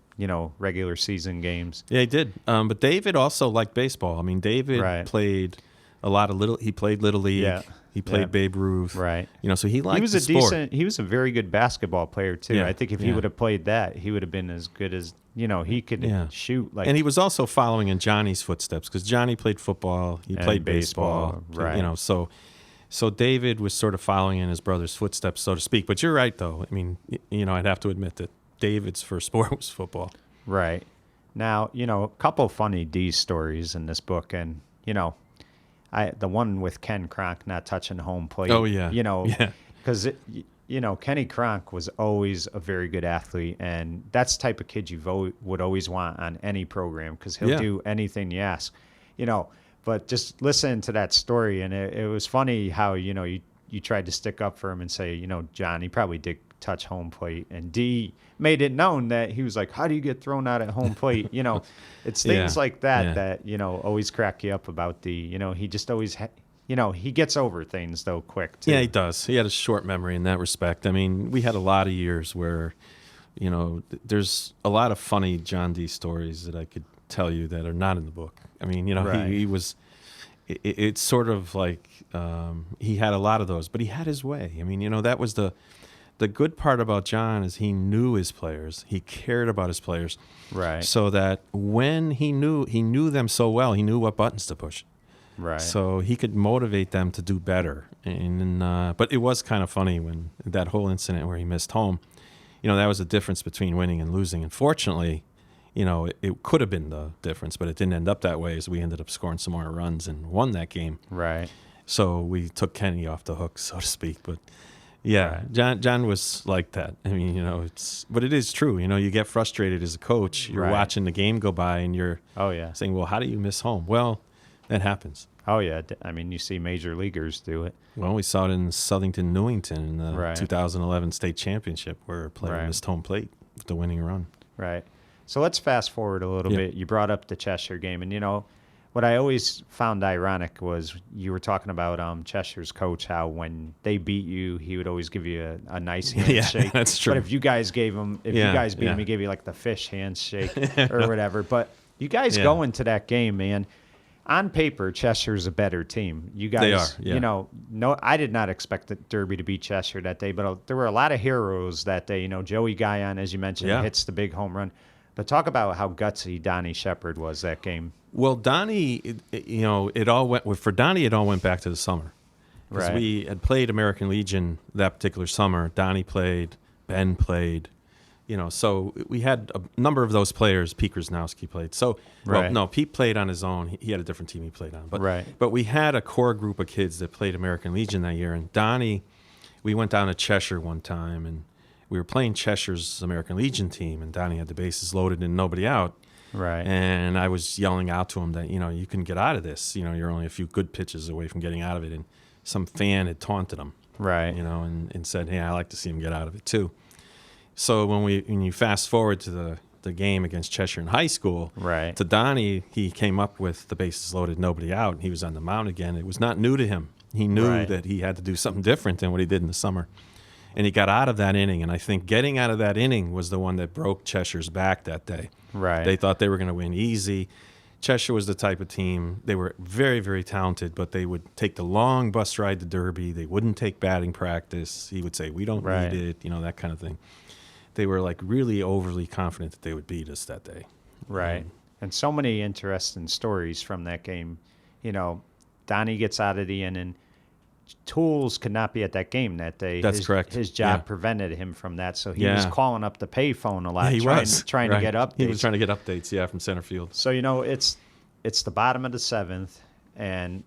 Speaker 1: regular season games.
Speaker 2: Yeah, he did. But David also liked baseball. David played a lot of little. He played Little League. Yeah. He played Babe Ruth.
Speaker 1: Right.
Speaker 2: So he liked
Speaker 1: the sport. He was a very good basketball player too.
Speaker 2: Yeah.
Speaker 1: I think if he would have played that, he would have been as good as he could shoot.
Speaker 2: And he was also following in Johnny's footsteps, because Johnny played football. He played baseball.
Speaker 1: Right.
Speaker 2: So David was sort of following in his brother's footsteps, so to speak. But you're right, though. I'd have to admit that David's first sport was football.
Speaker 1: Right. Now, a couple funny D stories in this book, and the one with Ken Cronk not touching home plate.
Speaker 2: Oh, yeah.
Speaker 1: Because, Kenny Cronk was always a very good athlete, and that's the type of kid you would always want on any program, because he'll do anything you ask. But just listen to that story, and it was funny how, you tried to stick up for him and say, John, he probably did touch home plate, and D made it known that he was like, how do you get thrown out at home plate? It's things like that always crack you up about D. He just always he gets over things though quick too.
Speaker 2: Yeah, he does. He had a short memory in that respect. We had a lot of years where You know, there's a lot of funny John D. stories that I could tell you that are not in the book. I mean, you know,
Speaker 1: Right.
Speaker 2: he was. It's sort of like he had a lot of those, but he had his way. I mean, you know, that was the good part about John is he knew his players. He cared about his players.
Speaker 1: Right.
Speaker 2: So that when he knew them so well, he knew what buttons to push.
Speaker 1: Right.
Speaker 2: So he could motivate them to do better. And but it was kind of funny when that whole incident where he missed home. You know, that was the difference between winning and losing. And fortunately, you know, it could have been the difference, but it didn't end up that way as we ended up scoring some more runs and won that game.
Speaker 1: Right.
Speaker 2: So we took Kenny off the hook, so to speak. But yeah,
Speaker 1: Right.
Speaker 2: John was like that. I mean, you know, but it is true. You know, you get frustrated as a coach. You're
Speaker 1: Right.
Speaker 2: watching the game go by and you're
Speaker 1: Oh, yeah.
Speaker 2: saying, well, how do you miss home? Well, that happens.
Speaker 1: Oh, yeah. I mean, you see major leaguers do it.
Speaker 2: Well, we saw it in Southington, Newington in the
Speaker 1: Right.
Speaker 2: 2011 state championship where a player
Speaker 1: Right.
Speaker 2: missed home plate with the winning run.
Speaker 1: Right. So let's fast forward a little
Speaker 2: Yeah.
Speaker 1: bit. You brought up the Cheshire game. And, you know, what I always found ironic was you were talking about Cheshire's coach, how when they beat you, he would always give you a nice handshake.
Speaker 2: that's true.
Speaker 1: But if you guys gave him, if
Speaker 2: Yeah,
Speaker 1: you guys beat him,
Speaker 2: yeah.
Speaker 1: he gave you like the fish handshake or whatever. But you guys
Speaker 2: Yeah.
Speaker 1: go into that game, man. On paper, Cheshire's a better team. You guys,
Speaker 2: They are, yeah.
Speaker 1: you know, no, I did not expect the Derby to beat Cheshire that day, but there were a lot of heroes that day. You know, Joey Guyon, as you mentioned,
Speaker 2: Yeah.
Speaker 1: hits the big home run. But talk about how gutsy Donnie Shepard was that game.
Speaker 2: Well, Donnie, you know, it all went for Donnie. It all went back to the summer because
Speaker 1: Right.
Speaker 2: we had played American Legion that particular summer. Donnie played, Ben played, you know, so we had a number of those players. Pete Krasnowski played. So, well,
Speaker 1: Right.
Speaker 2: no, Pete played on his own. He had a different team he played on. But
Speaker 1: Right.
Speaker 2: but we had a core group of kids that played American Legion that year. And Donnie, we went down to Cheshire one time and we were playing Cheshire's American Legion team, and Donnie had the bases loaded and nobody out.
Speaker 1: Right.
Speaker 2: And I was yelling out to him that, you know, you can get out of this. You know, you're only a few good pitches away from getting out of it. And some fan had taunted him,
Speaker 1: Right.
Speaker 2: you know, and said, hey, I like to see him get out of it too. So when you fast forward to the game against Cheshire in high school,
Speaker 1: Right.
Speaker 2: to Donnie, he came up with the bases loaded, nobody out. And he was on the mound again. It was not new to him. He knew
Speaker 1: Right.
Speaker 2: that he had to do something different than what he did in the summer. And he got out of that inning. And I think getting out of that inning was the one that broke Cheshire's back that day.
Speaker 1: Right.
Speaker 2: They thought they were going to win easy. Cheshire was the type of team, they were very, very talented, but they would take the long bus ride to Derby. They wouldn't take batting practice. He would say, we don't
Speaker 1: Right.
Speaker 2: need it, you know, that kind of thing. They were like really overly confident that they would beat us that day.
Speaker 1: Right. And so many interesting stories from that game. You know, Donnie gets out of the inning. Tools could not be at that game that day.
Speaker 2: That's correct.
Speaker 1: His job
Speaker 2: Yeah.
Speaker 1: prevented him from that, so he was
Speaker 2: Yeah.
Speaker 1: calling up the payphone a lot,
Speaker 2: Yeah, he
Speaker 1: trying,
Speaker 2: was
Speaker 1: trying
Speaker 2: right.
Speaker 1: to get updates.
Speaker 2: He was trying to get updates, yeah, from center field.
Speaker 1: So, you know, it's the bottom of the seventh, and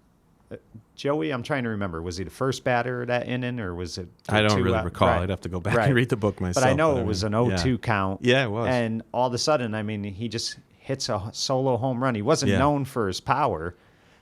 Speaker 1: Joey, I'm trying to remember, was he the first batter of that inning, or was it?
Speaker 2: I don't
Speaker 1: two
Speaker 2: really
Speaker 1: out?
Speaker 2: recall.
Speaker 1: Right.
Speaker 2: I'd have to go back
Speaker 1: Right.
Speaker 2: and read the book myself.
Speaker 1: But I know
Speaker 2: I
Speaker 1: it was an
Speaker 2: mean,
Speaker 1: 0-2 count.
Speaker 2: Yeah, it was.
Speaker 1: And all of a sudden, I mean, he just hits a solo home run. He wasn't
Speaker 2: Yeah.
Speaker 1: known for his power.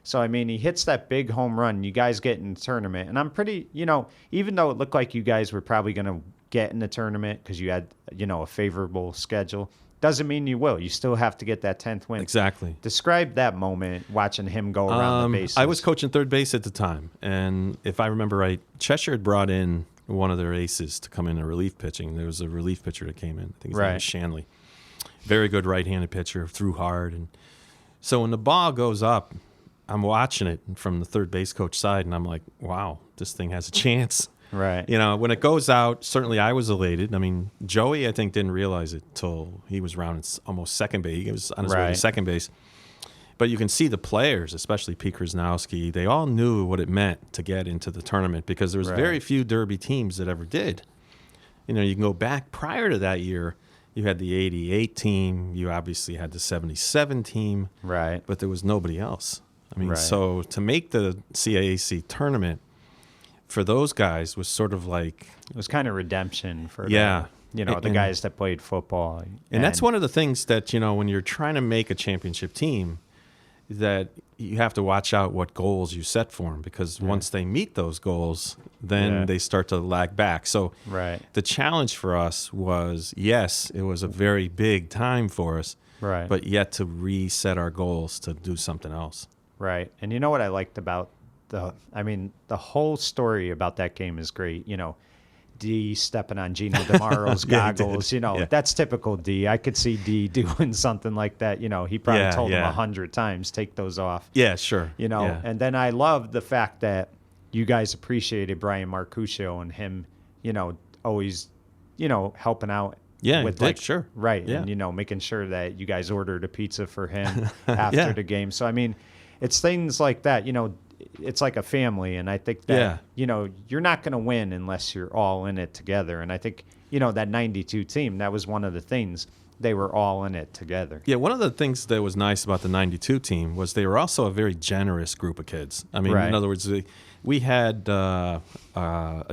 Speaker 1: So, I mean, he hits that big home run. You guys get in the tournament. And I'm pretty, you know, even though it looked like you guys were probably going to get in the tournament because you had, you know, a favorable schedule, doesn't mean you will. You still have to get that 10th win.
Speaker 2: Exactly.
Speaker 1: Describe that moment watching him go around the bases.
Speaker 2: I was coaching third base at the time, and if I remember right, Cheshire had brought in one of their aces to come in a relief pitching. There was a relief pitcher that came in. I think his name
Speaker 1: Right.
Speaker 2: was Shanley. Very good right-handed pitcher, threw hard. And so when the ball goes up, I'm watching it from the third base coach side, and I'm like, wow, this thing has a chance.
Speaker 1: Right.
Speaker 2: You know, when it goes out, certainly I was elated. I mean, Joey, I think, didn't realize it till he was rounding almost second base. He was on his way to
Speaker 1: Right.
Speaker 2: second base. But you can see the players, especially Pete Krasnowski, they all knew what it meant to get into the tournament because there was
Speaker 1: Right.
Speaker 2: very few Derby teams that ever did. You know, you can go back prior to that year, you had the 88 team, you obviously had the 77 team,
Speaker 1: Right.
Speaker 2: but there was nobody else. I mean,
Speaker 1: Right.
Speaker 2: so to make the CAAC tournament for those guys was sort of like,
Speaker 1: It was kind of redemption for
Speaker 2: Yeah.
Speaker 1: the
Speaker 2: And-
Speaker 1: guys that played football.
Speaker 2: and that's one of the things that, you know, when you're trying to make a championship team, that you have to watch out what goals you set for them because once they meet those goals, then
Speaker 1: Yeah.
Speaker 2: they start to lag back. So
Speaker 1: Right.
Speaker 2: the challenge for us was, yes, it was a very big time for us,
Speaker 1: Right.
Speaker 2: but yet to reset our goals to do something else.
Speaker 1: Right. And you know what I liked about the whole story about that game is great. You know, D stepping on Gino DeMaro's goggles. That's typical D. I could see D doing something like that. He probably told him 100 times, take those off.
Speaker 2: Yeah, sure.
Speaker 1: And then I love the fact that you guys appreciated Brian Marcuscio and him, always, helping out.
Speaker 2: Yeah,
Speaker 1: with
Speaker 2: sure.
Speaker 1: Right.
Speaker 2: Yeah.
Speaker 1: And, making sure that you guys ordered a pizza for him after the game. So, I mean, it's things like that, it's like a family. And I think that, you're not going to win unless you're all in it together. And I think, that 92 team, that was one of the things. They were all in it together.
Speaker 2: Yeah, one of the things that was nice about the 92 team was they were also a very generous group of kids. I mean, in other words, we had a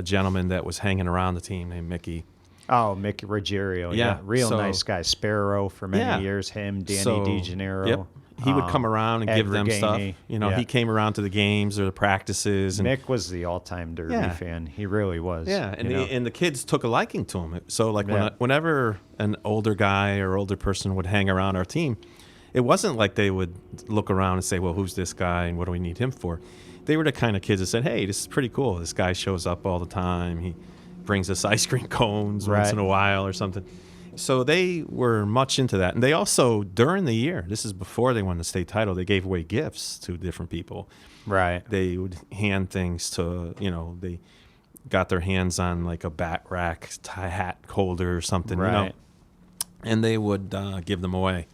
Speaker 2: gentleman that was hanging around the team named Mickey.
Speaker 1: Oh, Mickey Ruggiero. Yeah. Real nice guy. Sparrow for many years. Him, Danny DeGennaro.
Speaker 2: Yep. He would come around and
Speaker 1: Ed
Speaker 2: give them
Speaker 1: Reganey.
Speaker 2: stuff. He came around to the games or the practices. And
Speaker 1: Mick was the all-time Derby fan. He really was.
Speaker 2: Yeah, and the kids took a liking to him. So, like, whenever an older guy or older person would hang around our team, it wasn't like they would look around and say, well, who's this guy and what do we need him for? They were the kind of kids that said, hey, this is pretty cool. This guy shows up all the time. He brings us ice cream cones once in a while or something. So they were much into that. And they also, during the year, this is before they won the state title, they gave away gifts to different people.
Speaker 1: Right.
Speaker 2: They would hand things to, they got their hands on like a bat rack, hat holder or something,
Speaker 1: right.
Speaker 2: And they would give them away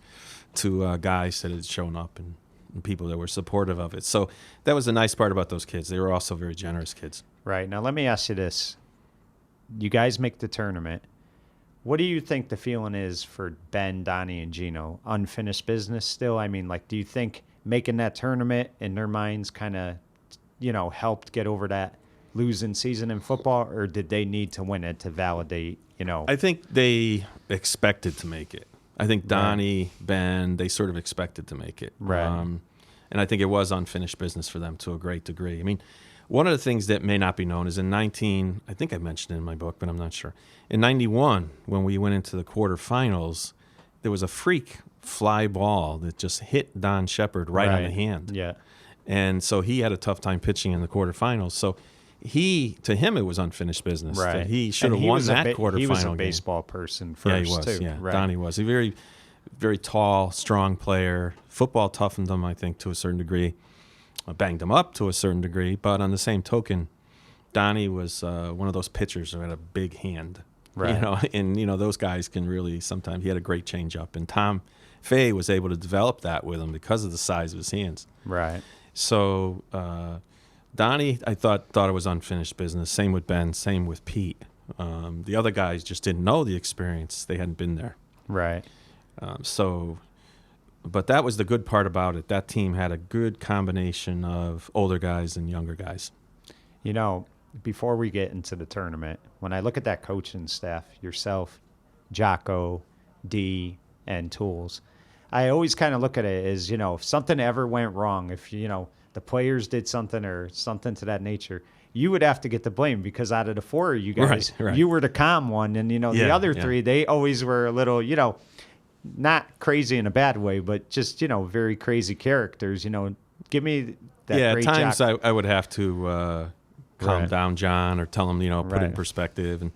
Speaker 2: to guys that had shown up and people that were supportive of it. So that was the nice part about those kids. They were also very generous kids.
Speaker 1: Right. Now, let me ask you this. You guys make the tournament. What do you think the feeling is for Ben, Donnie, and Gino? Unfinished business still? I mean, do you think making that tournament in their minds kind of, helped get over that losing season in football, or did they need to win it to validate,
Speaker 2: I think they expected to make it. I think Donnie, Ben, they sort of expected to make it.
Speaker 1: Right.
Speaker 2: And I think it was unfinished business for them to a great degree. I mean, one of the things that may not be known is I think I mentioned it in my book, but I'm not sure. In 91, when we went into the quarterfinals, there was a freak fly ball that just hit Don Shepard right on the hand.
Speaker 1: Yeah.
Speaker 2: And so he had a tough time pitching in the quarterfinals. So to him, it was unfinished business.
Speaker 1: Right.
Speaker 2: He should have won that quarterfinal
Speaker 1: He was a
Speaker 2: game.
Speaker 1: Baseball person first,
Speaker 2: yeah, he was,
Speaker 1: too.
Speaker 2: Yeah,
Speaker 1: right.
Speaker 2: Donnie was. A very, very tall, strong player. Football toughened him, I think, to a certain degree. Banged him up to a certain degree, but on the same token, Donnie was one of those pitchers who had a big hand,
Speaker 1: right?
Speaker 2: And those guys can really sometimes. He had a great changeup, and Tom Fay was able to develop that with him because of the size of his hands.
Speaker 1: Right.
Speaker 2: So Donnie, I thought it was unfinished business. Same with Ben. Same with Pete. The other guys just didn't know the experience; they hadn't been there.
Speaker 1: Right.
Speaker 2: But that was the good part about it. That team had a good combination of older guys and younger guys.
Speaker 1: Before we get into the tournament, when I look at that coaching staff, yourself, Jocko, D, and Tools, I always kind of look at it as, if something ever went wrong, if, the players did something or something to that nature, you would have to get the blame because out of the four of you guys, you were the calm one. And, the other three, they always were a little, not crazy in a bad way, but just, very crazy characters. Give me that great
Speaker 2: at times I would have to calm down John or tell him, put it in perspective.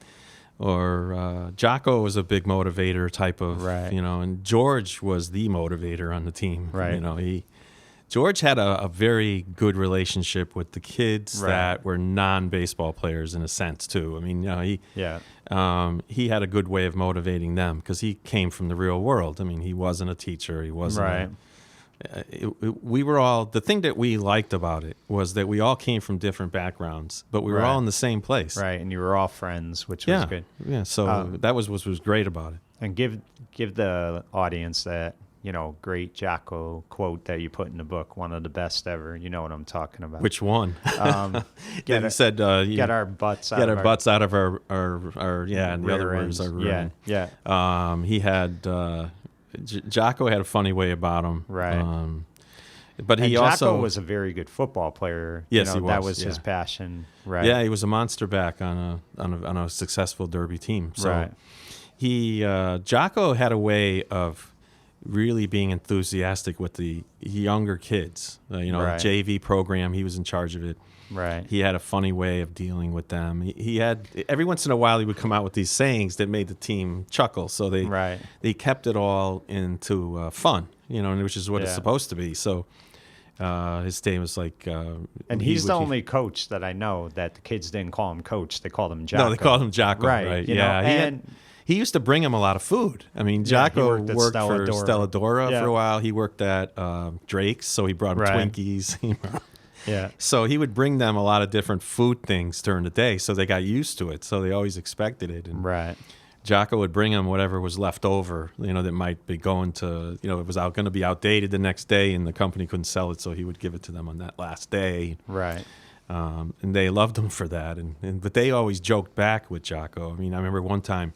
Speaker 2: Or Jocko was a big motivator type of, and George was the motivator on the team.
Speaker 1: Right.
Speaker 2: George had a very good relationship with the kids that were non-baseball players in a sense too. I mean, he had a good way of motivating them because he came from the real world. I mean, he wasn't a teacher. He wasn't. We were all. The thing that we liked about it was that we all came from different backgrounds, but we were all in the same place.
Speaker 1: Right, and you were all friends, which was good.
Speaker 2: Yeah. So that was what was great about it.
Speaker 1: And give the audience that. Great Jocko quote that you put in the book, one of the best ever. You know what I'm talking about.
Speaker 2: Which one?
Speaker 1: Get our butts
Speaker 2: out of our and the other words are ruined.
Speaker 1: Yeah.
Speaker 2: He had Jocko had a funny way about him.
Speaker 1: Right.
Speaker 2: But he
Speaker 1: Jocko was a very good football player.
Speaker 2: Yes, he was.
Speaker 1: That was his passion. Right.
Speaker 2: Yeah, he was a monster back on a successful Derby team. So Jocko had a way of really being enthusiastic with the younger kids. The JV program, he was in charge of it.
Speaker 1: Right.
Speaker 2: He had a funny way of dealing with them. He had every once in a while he would come out with these sayings that made the team chuckle. So they kept it all into fun, which is what it's supposed to be. So his name was like,
Speaker 1: and he's the only coach that I know that the kids didn't call him coach; they called him Jocko.
Speaker 2: No, they called him Jocko. Right. Yeah. He used to bring him a lot of food. I mean, Jocko worked for Stella Dora for a while. He worked at Drake's, so he brought him Twinkies.
Speaker 1: Yeah.
Speaker 2: So he would bring them a lot of different food things during the day, so they got used to it. So they always expected it. And Jocko would bring them whatever was left over, that might be going to, it was going to be outdated the next day, and the company couldn't sell it, so he would give it to them on that last day.
Speaker 1: Right.
Speaker 2: And they loved him for that. But they always joked back with Jocko. I mean, I remember one time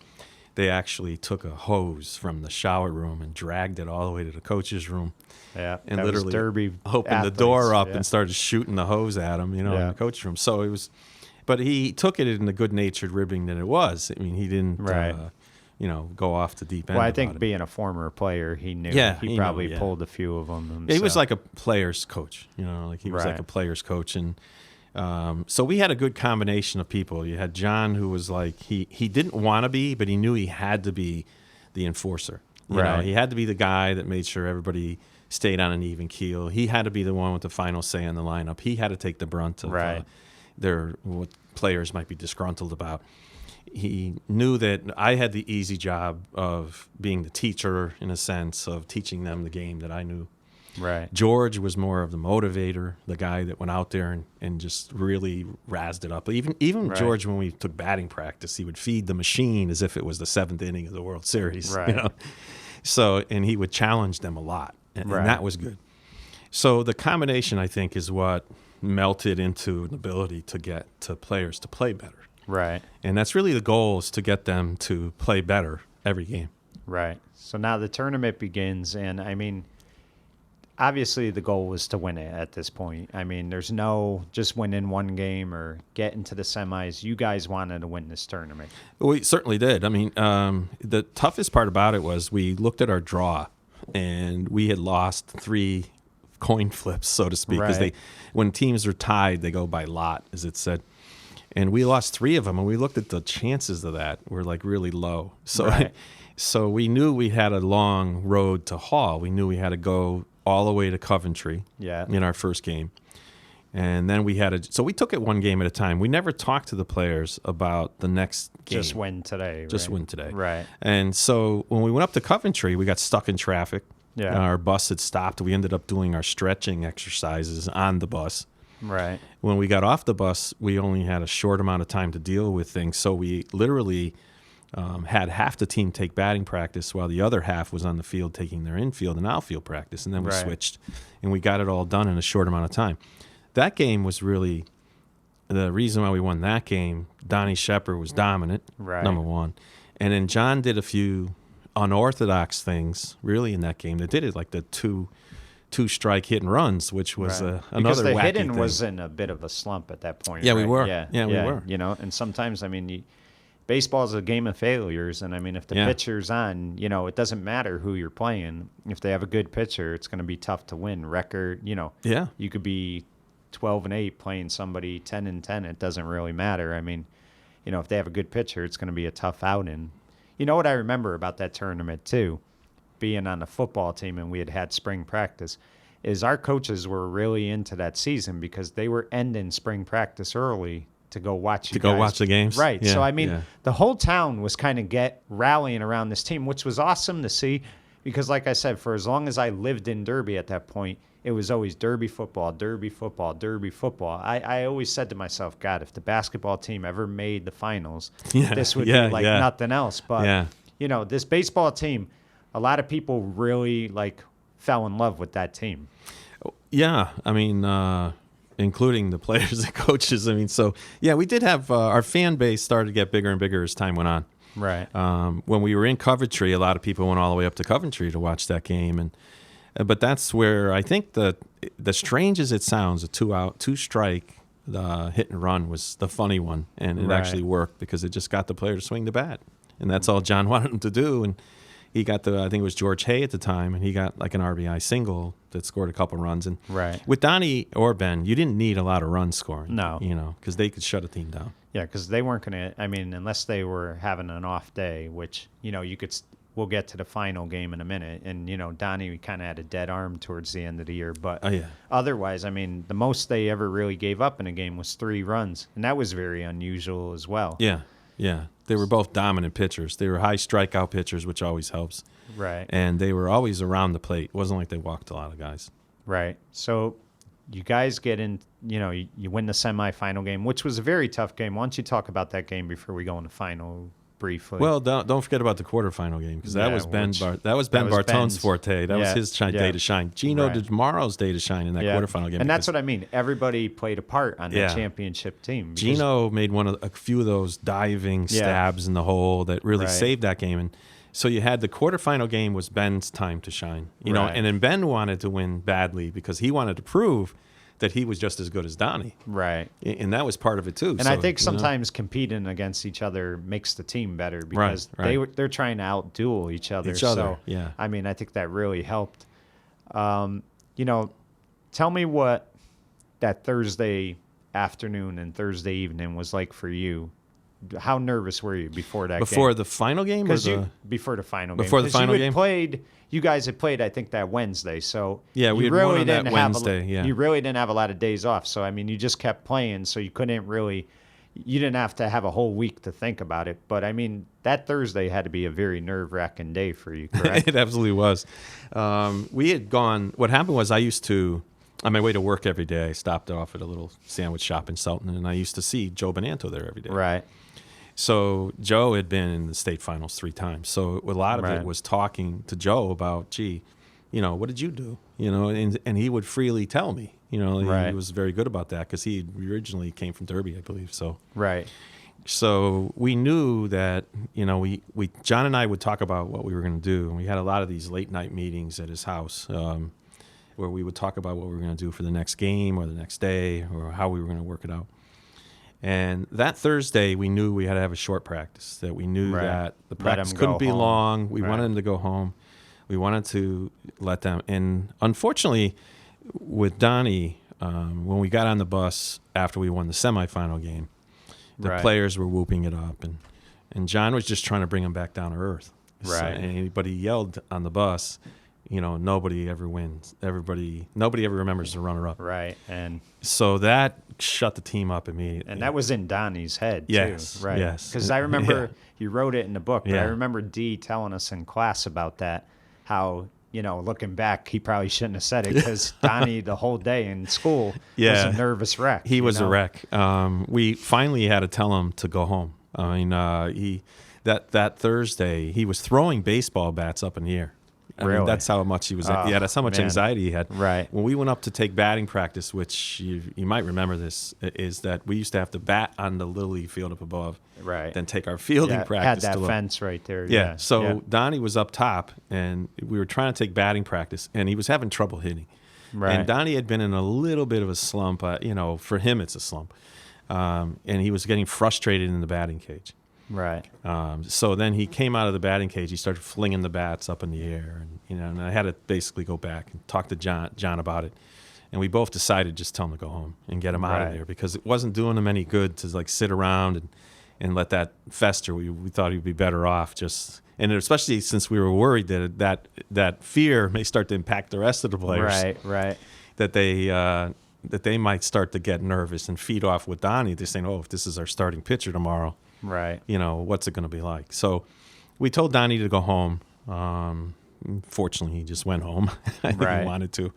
Speaker 2: they actually took a hose from the shower room and dragged it all the way to the coach's room.
Speaker 1: Yeah,
Speaker 2: and literally
Speaker 1: Derby
Speaker 2: opened
Speaker 1: athletes,
Speaker 2: the door up and started shooting the hose at him, in the coach's room. So it was, but he took it in the good-natured ribbing that it was. I mean, he didn't, go off the deep end.
Speaker 1: Well, I think being a former player, he knew. He probably pulled a few of them himself.
Speaker 2: He was like a player's coach, he was like a player's coach. And so we had a good combination of people. You had John, who was like, he didn't want to be, but he knew he had to be the enforcer. He had to be the guy that made sure everybody stayed on an even keel. He had to be the one with the final say on the lineup. He had to take the brunt of what players might be disgruntled about. He knew that I had the easy job of being the teacher, in a sense, of teaching them the game that I knew.
Speaker 1: Right.
Speaker 2: George was more of the motivator, the guy that went out there and just really razzed it up. Even George, when we took batting practice, he would feed the machine as if it was the 7th inning of the World Series.
Speaker 1: Right.
Speaker 2: So, and he would challenge them a lot, and that was good. So the combination, I think, is what melted into an ability to get to players to play better.
Speaker 1: Right.
Speaker 2: And that's really the goal, is to get them to play better every game.
Speaker 1: Right. So now the tournament begins, and I mean, obviously the goal was to win it at this point. I mean, there's no just winning one game or get into the semis. You guys wanted to win this tournament.
Speaker 2: We certainly did. I mean, the toughest part about it was we looked at our draw, and we had lost 3 coin flips, so to speak, because when teams are tied, they go by lot, as it said. And we lost 3 of them, and we looked at the chances of that were like really low. So, so we knew we had a long road to haul. We knew we had to go all the way to Coventry in our first game. And then we had so we took it one game at a time. We never talked to the players about the next game.
Speaker 1: Just win today.
Speaker 2: Just win today.
Speaker 1: Right.
Speaker 2: And so when we went up to Coventry, we got stuck in traffic.
Speaker 1: Yeah.
Speaker 2: Our bus had stopped. We ended up doing our stretching exercises on the bus.
Speaker 1: Right.
Speaker 2: When we got off the bus, we only had a short amount of time to deal with things. So we literally had half the team take batting practice while the other half was on the field taking their infield and outfield practice. And then we switched, and we got it all done in a short amount of time. That game was really the reason why we won that game. Donnie Shepard was dominant, number one. And then John did a few unorthodox things really in that game. They did it like the two-strike hit and runs, which was another
Speaker 1: because the
Speaker 2: wacky
Speaker 1: hitting
Speaker 2: thing.
Speaker 1: was in a bit of a slump at that point.
Speaker 2: Yeah,
Speaker 1: right?
Speaker 2: we were.
Speaker 1: Yeah,
Speaker 2: we were.
Speaker 1: And sometimes, I mean, baseball is a game of failures, and I mean, if the pitcher's on, it doesn't matter who you're playing. If they have a good pitcher, it's going to be tough to win. Record, you could be 12-8 playing somebody 10-10. It doesn't really matter. I mean, if they have a good pitcher, it's going to be a tough outing. You know what I remember about that tournament too? Being on the football team, and we had spring practice, is our coaches were really into that season because they were ending spring practice early to go watch
Speaker 2: watch the games.
Speaker 1: Right. So I mean, the whole town was kind of rallying around this team, which was awesome to see because, like I said, for as long as I lived in Derby at that point, it was always Derby football, Derby football, Derby football. I always said to myself, God, if the basketball team ever made the finals, this would be like nothing else. But this baseball team, a lot of people really fell in love with that team.
Speaker 2: Yeah, I mean, including the players and coaches. I mean, so we did have our fan base started to get bigger and bigger as time went on.
Speaker 1: Right.
Speaker 2: When we were in Coventry, a lot of people went all the way up to Coventry to watch that game, but that's where I think the strange as it sounds, a two-strike hit and run was the funny one, and it actually worked because it just got the player to swing the bat, and that's all John wanted him to do. And he got I think it was George Hay at the time, and he got like an RBI single that scored a couple runs. And with Donnie or Ben, you didn't need a lot of run scoring.
Speaker 1: No.
Speaker 2: Because they could shut a team down.
Speaker 1: Yeah, because they weren't going to, unless they were having an off day, which, we'll get to the final game in a minute. And, Donnie kind of had a dead arm towards the end of the year. But otherwise, the most they ever really gave up in a game was 3 runs. And that was very unusual as well.
Speaker 2: Yeah. Yeah, they were both dominant pitchers. They were high strikeout pitchers, which always helps.
Speaker 1: Right.
Speaker 2: And they were always around the plate. It wasn't like they walked a lot of guys.
Speaker 1: Right. So you guys get in, you win the semifinal game, which was a very tough game. Why don't you talk about that game before we go in the final briefly?
Speaker 2: Well, don't forget about the quarterfinal game, because that was Ben Bartone's forte. That was his day to shine. Gino did tomorrow's day to shine in that quarterfinal game.
Speaker 1: And that's what I mean. Everybody played a part on the championship team.
Speaker 2: Gino made a few of those diving stabs in the hole that really saved that game. And so you had the quarterfinal game was Ben's time to shine. And then Ben wanted to win badly because he wanted to prove that he was just as good as Donnie.
Speaker 1: Right.
Speaker 2: And that was part of it, too.
Speaker 1: And I think sometimes competing against each other makes the team better because they're trying to outduel each other. So, I think that really helped. Tell me what that Thursday afternoon and Thursday evening was like for you. How nervous were you before that game?
Speaker 2: Before the final game?
Speaker 1: Before the final game.
Speaker 2: Before the final game?
Speaker 1: You guys had played, I think, that Wednesday. So
Speaker 2: yeah, we had won on that Wednesday.
Speaker 1: You really didn't have a lot of days off. So, you just kept playing. So you didn't have to have a whole week to think about it. But, that Thursday had to be a very nerve-wracking day for you, correct?
Speaker 2: It absolutely was. We had gone, what happened was I used to, on my way to work every day, I stopped off at a little sandwich shop in Sultan, and I used to see Joe Bonanto there every day.
Speaker 1: Right.
Speaker 2: So Joe had been in the state finals 3 times. So a lot of it was talking to Joe about, what did you do? And he would freely tell me. He was very good about that because he originally came from Derby, I believe. So So we knew that, we John and I would talk about what we were going to do. And we had a lot of these late night meetings at his house where we would talk about what we were going to do for the next game or the next day or how we were going to work it out. And that Thursday, we knew we had to have a short practice, that we knew that the practice couldn't be long. We wanted them to go home. We wanted to let them. And unfortunately, with Donnie, when we got on the bus after we won the semifinal game, the players were whooping it up. And John was just trying to bring them back down to earth.
Speaker 1: Right.
Speaker 2: But he yelled on the bus, nobody ever wins. Nobody ever remembers the runner-up.
Speaker 1: Right. And
Speaker 2: so that shut the team up immediately.
Speaker 1: And that was in Donnie's head,
Speaker 2: too.
Speaker 1: Right.
Speaker 2: Yes.
Speaker 1: Because I remember you wrote it in the book, but I remember Dee telling us in class about that, how, looking back, he probably shouldn't have said it because Donnie the whole day in school was a nervous wreck.
Speaker 2: He was a wreck. We finally had to tell him to go home. That Thursday, he was throwing baseball bats up in the air.
Speaker 1: Really?
Speaker 2: That's how much he was. That's how much anxiety he had.
Speaker 1: Right.
Speaker 2: When we went up to take batting practice, which you might remember this, is that we used to have to bat on the Little League field up above.
Speaker 1: Right.
Speaker 2: Then take our fielding practice.
Speaker 1: Had that fence right there.
Speaker 2: Yeah. So Donnie was up top, and we were trying to take batting practice, and he was having trouble hitting.
Speaker 1: Right.
Speaker 2: And Donnie had been in a little bit of a slump. For him, it's a slump. And he was getting frustrated in the batting cage.
Speaker 1: Right.
Speaker 2: So then he came out of the batting cage. He started flinging the bats up in the air, and I had to basically go back and talk to John about it. And we both decided just tell him to go home and get him out of there because it wasn't doing him any good to sit around and let that fester. We thought he'd be better off and especially since we were worried that fear may start to impact the rest of the players.
Speaker 1: Right.
Speaker 2: That they might start to get nervous and feed off with Donnie. They're saying, if this is our starting pitcher tomorrow.
Speaker 1: Right.
Speaker 2: What's it going to be like? So we told Donnie to go home. Fortunately, he just went home. I think he wanted to.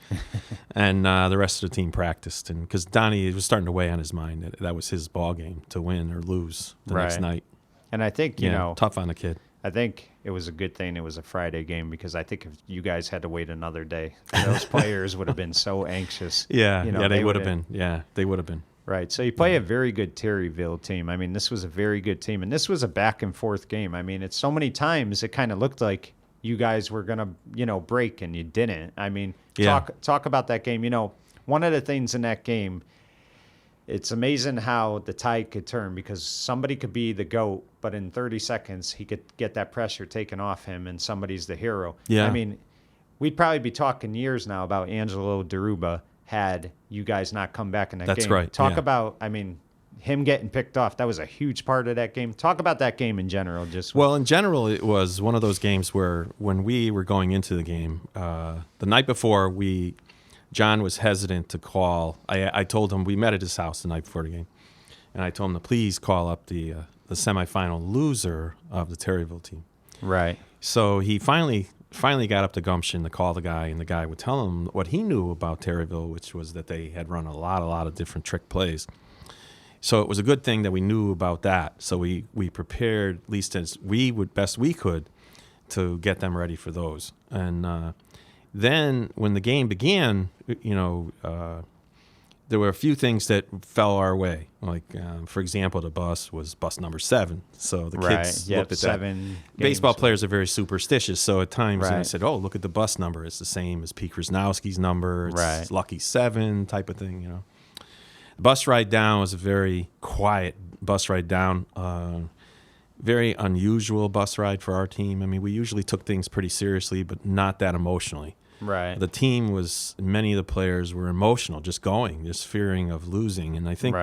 Speaker 2: And the rest of the team practiced. And because Donnie, it was starting to weigh on his mind that was his ball game to win or lose the next night.
Speaker 1: And I think,
Speaker 2: tough on the kid.
Speaker 1: I think it was a good thing it was a Friday game because I think if you guys had to wait another day, those players would have been so anxious.
Speaker 2: They would have been. Yeah, they would have been.
Speaker 1: Right. So you play a very good Terryville team. This was a very good team. And this was a back and forth game. It's so many times it kind of looked like you guys were going to, break and you didn't. Talk about that game. One of the things in that game, it's amazing how the tide could turn, because somebody could be the GOAT, but in 30 seconds he could get that pressure taken off him and somebody's the hero.
Speaker 2: Yeah.
Speaker 1: I mean, we'd probably be talking years now about Angelo Deruba had you guys not come back in that game.
Speaker 2: That's right.
Speaker 1: Talk about, I mean, him getting picked off. That was a huge part of that game. Talk about that game in general.
Speaker 2: Well, in general, it was one of those games where when we were going into the game, the night before, John was hesitant to call. I told him, we met at his house the night before the game, and I told him to please call up the semifinal loser of the Terryville team.
Speaker 1: Right.
Speaker 2: So he finally got up the gumption to call the guy, and the guy would tell him what he knew about Terryville, which was that they had run a lot of different trick plays. So it was a good thing that we knew about that. So we prepared, at least as best we could, to get them ready for those. And then when the game began, there were a few things that fell our way. Like, for example, the bus was bus number 7. So the kids looked at that. Baseball players are very superstitious. So at times they said, oh, look at the bus number. It's the same as Pete Krasnowski's number. It's lucky 7 type of thing, The bus ride down was a very quiet bus ride down. Very unusual bus ride for our team. I mean, we usually took things pretty seriously, but not that emotionally.
Speaker 1: Right.
Speaker 2: The team many of the players were emotional, just fearing of losing. And I think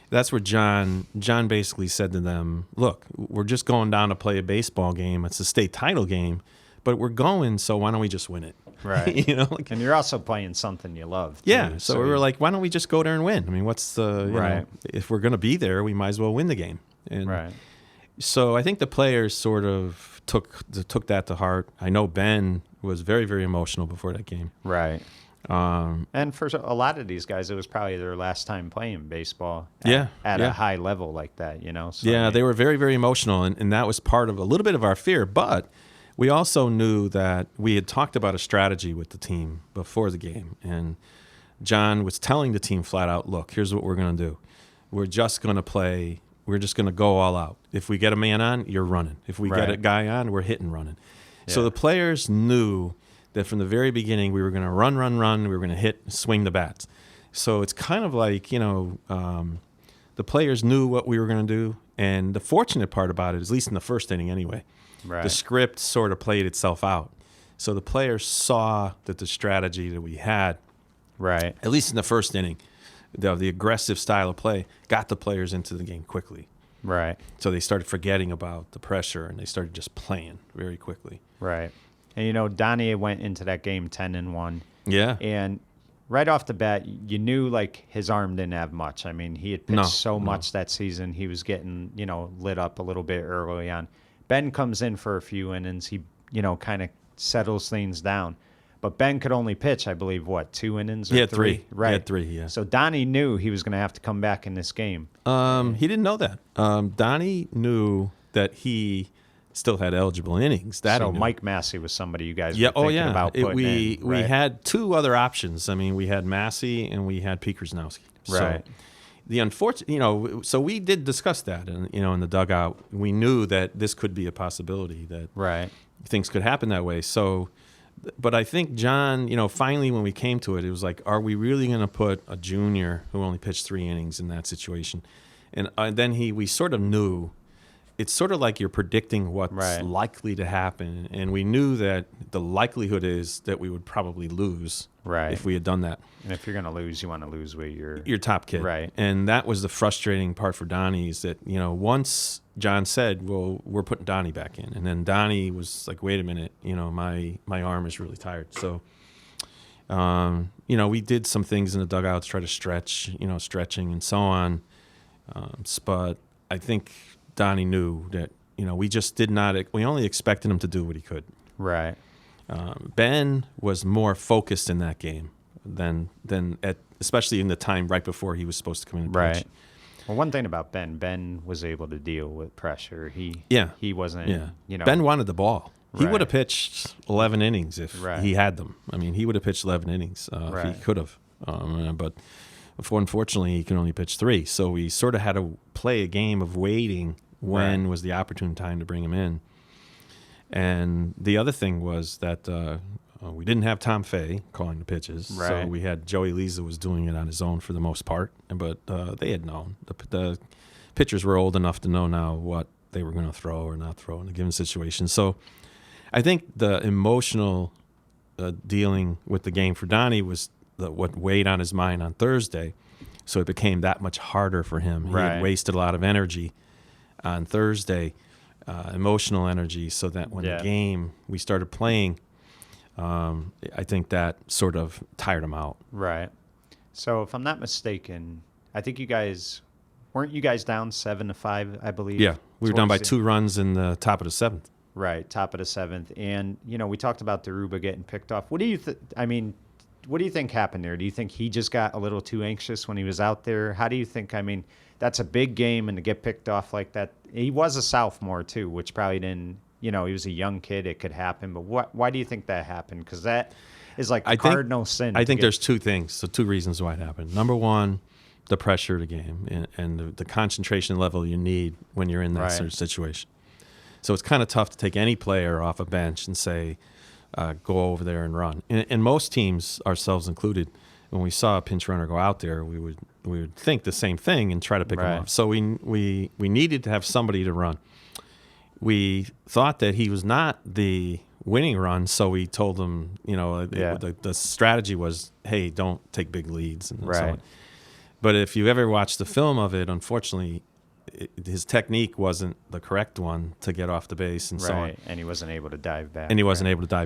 Speaker 2: that's where John basically said to them, look, we're just going down to play a baseball game. It's a state title game, but we're going, so why don't we just win it?
Speaker 1: Right. And you're also playing something you love, too.
Speaker 2: Yeah. So we were like, why don't we just go there and win? I mean, what's the, if we're going to be there, we might as well win the game. And so I think the players sort of took that to heart. I know Ben was very, very emotional before that game.
Speaker 1: Right. And for a lot of these guys, it was probably their last time playing baseball at a high level like that, So,
Speaker 2: they were very, very emotional, and that was part of a little bit of our fear. But we also knew that we had talked about a strategy with the team before the game, and John was telling the team flat out, look, here's what we're going to do. We're just going to play. We're just going to go all out. If we get a man on, you're running. If we get a guy on, we're hitting running. Yeah. So the players knew that from the very beginning we were going to run. We were going to hit, swing the bats. So it's kind of like, the players knew what we were going to do. And the fortunate part about it, at least in the first inning anyway, the script sort of played itself out. So the players saw that the strategy that we had, at least in the first inning, the aggressive style of play, got the players into the game quickly.
Speaker 1: Right.
Speaker 2: So they started forgetting about the pressure, and they started just playing very quickly.
Speaker 1: Right. And, Donnie went into that game 10-1.
Speaker 2: Yeah.
Speaker 1: And right off the bat, you knew, like, his arm didn't have much. I mean, he had pitched much that season. He was getting, lit up a little bit early on. Ben comes in for a few innings. He, kind of settles things down. But Ben could only pitch, I believe, 2 innings or 3? Right.
Speaker 2: He had 3, yeah.
Speaker 1: So Donnie knew he was going to have to come back in this game.
Speaker 2: He didn't know that. Donnie knew that he still had eligible innings. So
Speaker 1: Mike Massey was somebody you guys were thinking about putting in.
Speaker 2: We had 2 other options. I mean, we had Massey and we had Pete Krasnowski.
Speaker 1: Right.
Speaker 2: So the unfortunate, so we did discuss that, and in the dugout, we knew that this could be a possibility, that things could happen that way. So, but I think John, finally when we came to it, it was like, are we really going to put a junior who only pitched 3 innings in that situation? And then we sort of knew. It's sort of like you're predicting what's likely to happen, and we knew that the likelihood is that we would probably lose if we had done that.
Speaker 1: And if you're going to lose, you want to lose with your
Speaker 2: top kid.
Speaker 1: Right.
Speaker 2: And that was the frustrating part for Donnie, is that, once John said, well, we're putting Donnie back in, and then Donnie was like, wait a minute, my arm is really tired. So, we did some things in the dugout to try to stretch, stretching and so on. But I think Donnie knew that, we just did not, we only expected him to do what he could.
Speaker 1: Right.
Speaker 2: Ben was more focused in that game than especially in the time right before he was supposed to come in and pitch.
Speaker 1: Right. Well, one thing about Ben was able to deal with pressure. He wasn't,
Speaker 2: Ben wanted the ball. He would have pitched 11 innings if he had them. I mean, he would have pitched 11 innings if he could have. But unfortunately, he can only pitch 3. So we sort of had to play a game of waiting when was the opportune time to bring him in. And the other thing was that We didn't have Tom Fay calling the pitches,
Speaker 1: Right.
Speaker 2: so we had Joey Leza was doing it on his own for the most part. But they had known. The pitchers were old enough to know now what they were going to throw or not throw in a given situation. So I think the emotional dealing with the game for Donnie was what weighed on his mind on Thursday. So it became that much harder for him. He
Speaker 1: Right.
Speaker 2: had wasted a lot of energy on Thursday, emotional energy, so that when the game we started playing, I think that sort of tired him out.
Speaker 1: Right. So if I'm not mistaken, I think weren't you guys down 7-5, I believe?
Speaker 2: Yeah, we were down by
Speaker 1: Towards
Speaker 2: 2 runs in the top of the 7th.
Speaker 1: Right, top of the 7th. And, we talked about Daruba getting picked off. What do you what do you think happened there? Do you think he just got a little too anxious when he was out there? How do you think, that's a big game, and to get picked off like that, he was a sophomore too, which probably didn't, he was a young kid, it could happen. But why do you think that happened? Because that is like a cardinal sin.
Speaker 2: I think there's 2 things, so 2 reasons why it happened. Number one, the pressure of the game and the concentration level you need when you're in that sort of situation. So it's kind of tough to take any player off a bench and say, go over there and run. And most teams, ourselves included, when we saw a pinch runner go out there, we would think the same thing and try to pick him off. So we needed to have somebody to run. We thought that he was not the winning run, so we told him, the strategy was, hey, don't take big leads and so on. But if you ever watch the film of it, unfortunately, his technique wasn't the correct one to get off the base and so on.
Speaker 1: And he wasn't able to dive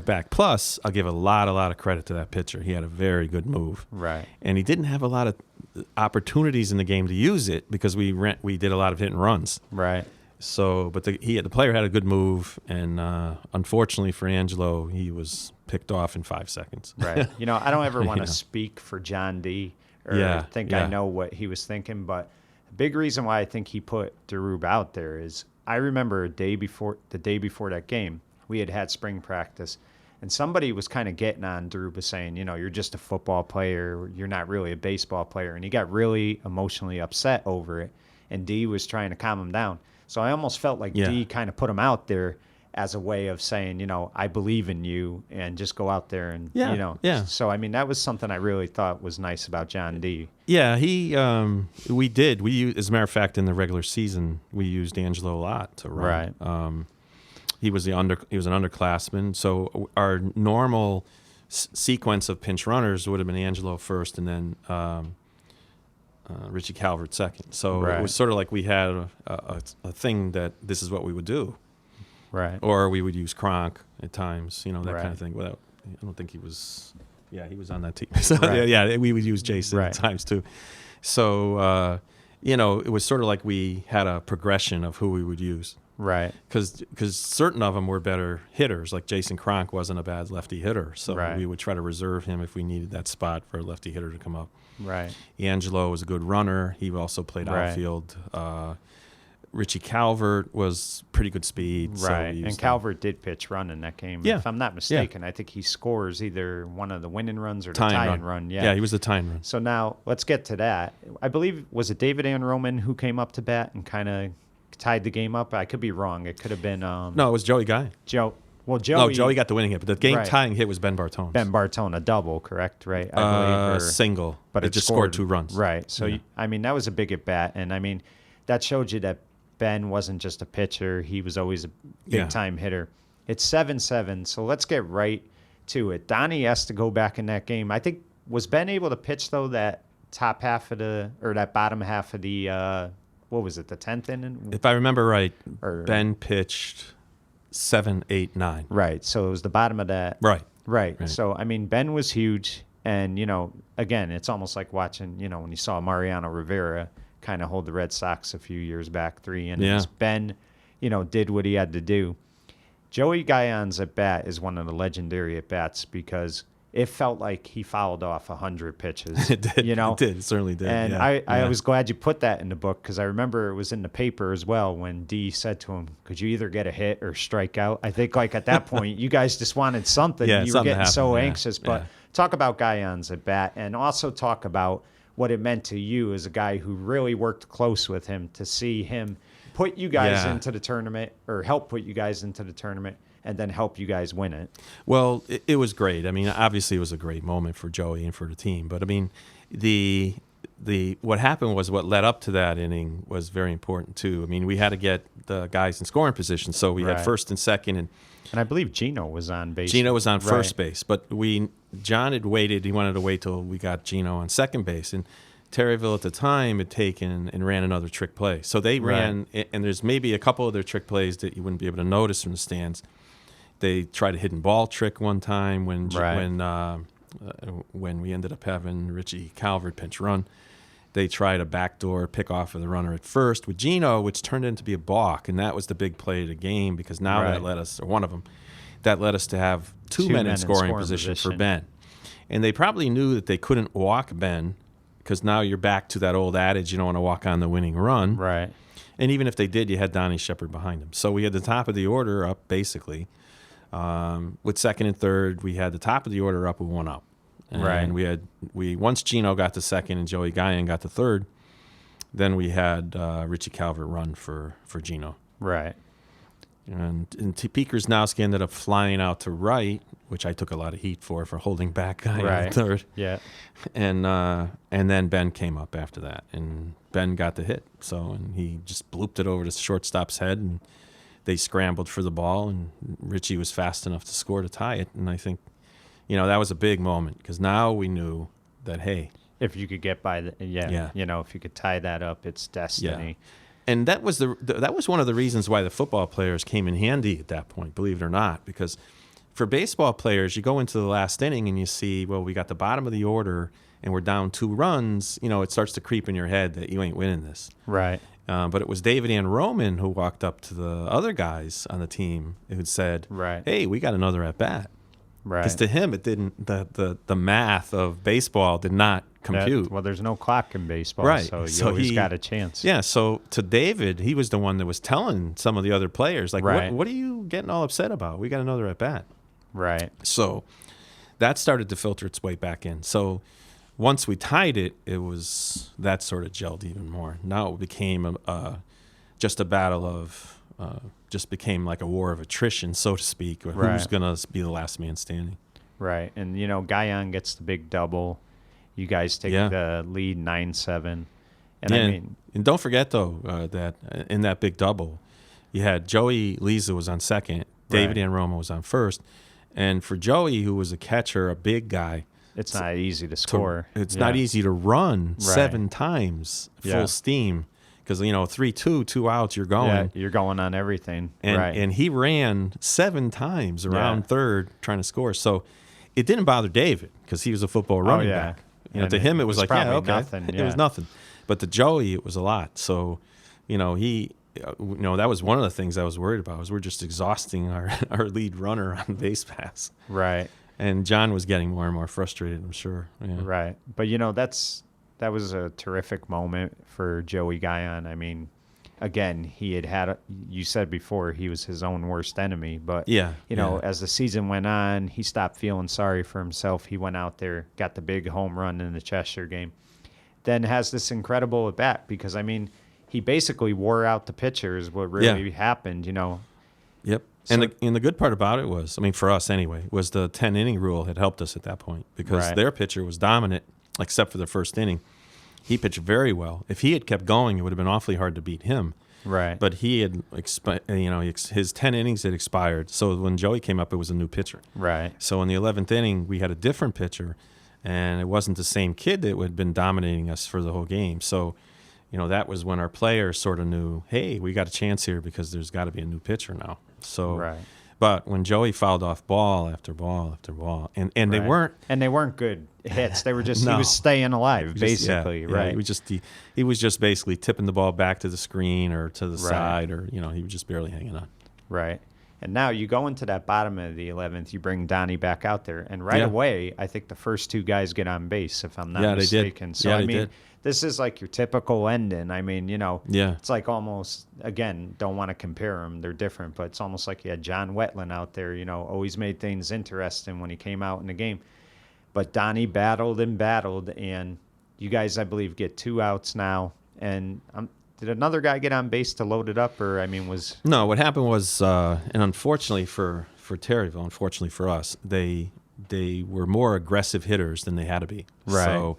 Speaker 1: back.
Speaker 2: Plus, I'll give a lot of credit to that pitcher. He had a very good move.
Speaker 1: Right.
Speaker 2: And he didn't have a lot of opportunities in the game to use it because we did a lot of hit and runs.
Speaker 1: Right.
Speaker 2: So, but the player had a good move, and unfortunately for Angelo, he was picked off in 5 seconds.
Speaker 1: Right. I don't ever want to speak for John D. or think I know what he was thinking, but the big reason why I think he put Darube out there is I remember the day before that game, we had spring practice, and somebody was kind of getting on Darube saying, you're just a football player, you're not really a baseball player, and he got really emotionally upset over it, and D was trying to calm him down. So I almost felt like D kind of put him out there as a way of saying, I believe in you, and just go out there and, So, that was something I really thought was nice about John D.
Speaker 2: Yeah, we did. As a matter of fact, in the regular season, we used Angelo a lot to run.
Speaker 1: Right.
Speaker 2: He was an underclassman, so our normal sequence of pinch runners would have been Angelo first, and then Richie Calvert second. So it was sort of like we had a thing that this is what we would do.
Speaker 1: Right.
Speaker 2: Or we would use Kronk at times, that kind of thing. Without, I don't think he was. Yeah, he was on that team. So we would use Jason at times too. So it was sort of like we had a progression of who we would use.
Speaker 1: Right.
Speaker 2: Because certain of them were better hitters. Like Jason Kronk wasn't a bad lefty hitter, so we would try to reserve him if we needed that spot for a lefty hitter to come up.
Speaker 1: Right.
Speaker 2: Angelo was a good runner. He also played outfield. Richie Calvert was pretty good speed.
Speaker 1: Right, and Calvert did pitch run in that game.
Speaker 2: Yeah.
Speaker 1: If I'm not mistaken, I think he scores either one of the winning runs or the
Speaker 2: tying
Speaker 1: run.
Speaker 2: Yeah, he was the tying run.
Speaker 1: So now let's get to that. I believe, was it David Ann Roman who came up to bat and kind of tied the game up? I could be wrong. It could have been...
Speaker 2: no, it was Joey Guy.
Speaker 1: Joey
Speaker 2: got the winning hit, but the game-tying hit was Ben Bartone.
Speaker 1: Ben Bartone, a double, correct? Right? I believe,
Speaker 2: single,
Speaker 1: but
Speaker 2: it just scored 2 runs.
Speaker 1: Right. So, that was a big at-bat, and, that showed you that Ben wasn't just a pitcher. He was always a big-time hitter. It's 7-7, so let's get right to it. Donnie has to go back in that game. I think, was Ben able to pitch, though, that top half of that bottom half of the, what was it, the 10th inning?
Speaker 2: If I remember right, Ben pitched 7, 8, 9.
Speaker 1: Right, so it was the bottom of that. Right. So, Ben was huge, and, again, it's almost like watching, when you saw Mariano Rivera kind of hold the Red Sox a few years back, 3 innings. Yeah. Ben, did what he had to do. Joey Guyon's at bat is one of the legendary at bats because it felt like he fouled off 100 pitches.
Speaker 2: It did. It certainly did.
Speaker 1: And I was glad you put that in the book because I remember it was in the paper as well when D said to him, "Could you either get a hit or strike out?" I think at that point you guys just wanted something. You were getting so anxious. But talk about Guyon's at bat and also talk about what it meant to you as a guy who really worked close with him to see him put you guys into the tournament or help put you guys into the tournament
Speaker 3: and then help you guys win it.
Speaker 2: Well, it was great. I mean, obviously it was a great moment for Joey and for the team. But I mean, the what happened was what led up to that inning was very important too. I mean, we had to get the guys in scoring position, so we had first and second, and
Speaker 3: I believe Gino was on base.
Speaker 2: Gino was on first base, but John had waited. He wanted to wait till we got Gino on second base, and Terryville at the time had taken and ran another trick play. So they ran, and there's maybe a couple of their trick plays that you wouldn't be able to notice from the stands. They tried a hidden ball trick one time when we ended up having Richie Calvert pinch run. They tried a backdoor pickoff of the runner at first with Gino, which turned into be a balk, and that was the big play of the game because now that led us, or one of them, that led us to have two men in scoring position for Ben. And they probably knew that they couldn't walk Ben because now you're back to that old adage, you don't want to walk on the winning run.
Speaker 3: Right.
Speaker 2: And even if they did, you had Donnie Shepard behind him. So we had the top of the order up, basically. With second and third, we had the top of the order up with one out. And we once Gino got to second and Joey Guyan got to third, then we had Richie Calvert run for Gino.
Speaker 3: Right.
Speaker 2: And Pekersnowski ended up flying out to right, which I took a lot of heat for holding back Guyan at third.
Speaker 3: Yeah.
Speaker 2: And then Ben came up after that, and Ben got the hit. And he just blooped it over to shortstop's head, and they scrambled for the ball, and Richie was fast enough to score to tie it. And I think, that was a big moment because now we knew that, hey,
Speaker 3: if you could get by if you could tie that up, it's destiny.
Speaker 2: Yeah. And that was one of the reasons why the football players came in handy at that point, believe it or not, because for baseball players, you go into the last inning and you see, well, we got the bottom of the order and we're down 2 runs. It starts to creep in your head that you ain't winning this.
Speaker 3: Right.
Speaker 2: But it was David Ann Roman who walked up to the other guys on the team who said, hey, we got another at bat.
Speaker 3: Right.
Speaker 2: Because to him, it didn't. The math of baseball did not compute.
Speaker 3: Well, there's no clock in baseball,
Speaker 2: right?
Speaker 3: So you always got a chance.
Speaker 2: Yeah. So to David, he was the one that was telling some of the other players, like, what are you getting all upset about? We got another at bat.
Speaker 3: Right.
Speaker 2: So that started to filter its way back in. So once we tied it, that sort of gelled even more. Now it became just a battle of. Just became like a war of attrition, so to speak. Who's going to be the last man standing?
Speaker 3: Right. And, Guyan gets the big double. You guys take the lead 9-7. And
Speaker 2: and don't forget, though, that in that big double, you had Joey Leza was on second, David Anroma was on first. And for Joey, who was a catcher, a big guy,
Speaker 3: it's not easy to score.
Speaker 2: It's not easy to run 7 times full steam. Because, 3-2, 2 outs, you're going.
Speaker 3: Yeah, you're going on everything.
Speaker 2: And he ran 7 times around third trying to score. So it didn't bother David because he was a football running back. To him, it was like, okay.
Speaker 3: Nothing,
Speaker 2: It was nothing. But to Joey, it was a lot. So, that was one of the things I was worried about was we're just exhausting our lead runner on base pass.
Speaker 3: Right.
Speaker 2: And John was getting more and more frustrated, I'm sure. Yeah.
Speaker 3: Right. But, that was a terrific moment for Joey Guyan. I mean, again, he had you said before, he was his own worst enemy. But, as the season went on, he stopped feeling sorry for himself. He went out there, got the big home run in the Cheshire game. Then has this incredible at-bat because, he basically wore out the pitcher is what really happened,
Speaker 2: Yep. So, and the good part about it was, for us anyway, was the 10-inning rule had helped us at that point because their pitcher was dominant. Except for the first inning, he pitched very well. If he had kept going, it would have been awfully hard to beat him.
Speaker 3: Right.
Speaker 2: But he had, his 10 innings had expired. So when Joey came up, it was a new pitcher.
Speaker 3: Right.
Speaker 2: So in the 11th inning, we had a different pitcher, and it wasn't the same kid that had been dominating us for the whole game. So, that was when our players sort of knew, hey, we got a chance here because there's got to be a new pitcher now. So.
Speaker 3: Right.
Speaker 2: But when Joey fouled off ball after ball after ball, and they weren't
Speaker 3: good hits. They were just he was staying alive, basically. Right.
Speaker 2: He was just basically tipping the ball back to the screen or to the side, or he was just barely hanging on.
Speaker 3: Right. And now you go into that bottom of the 11th, you bring Donnie back out there, and away, I think the first 2 guys get on base, if I'm not mistaken.
Speaker 2: They did. So
Speaker 3: this is like your typical ending. It's like almost, again, don't want to compare them. They're different, but it's almost like you had John Wetland out there, always made things interesting when he came out in the game. But Donnie battled, and you guys, I believe, get 2 outs now. And did another guy get on base to load it up, or was...
Speaker 2: No, what happened was, and unfortunately for for Terryville, unfortunately for us, they were more aggressive hitters than they had to be.
Speaker 3: Right.
Speaker 2: So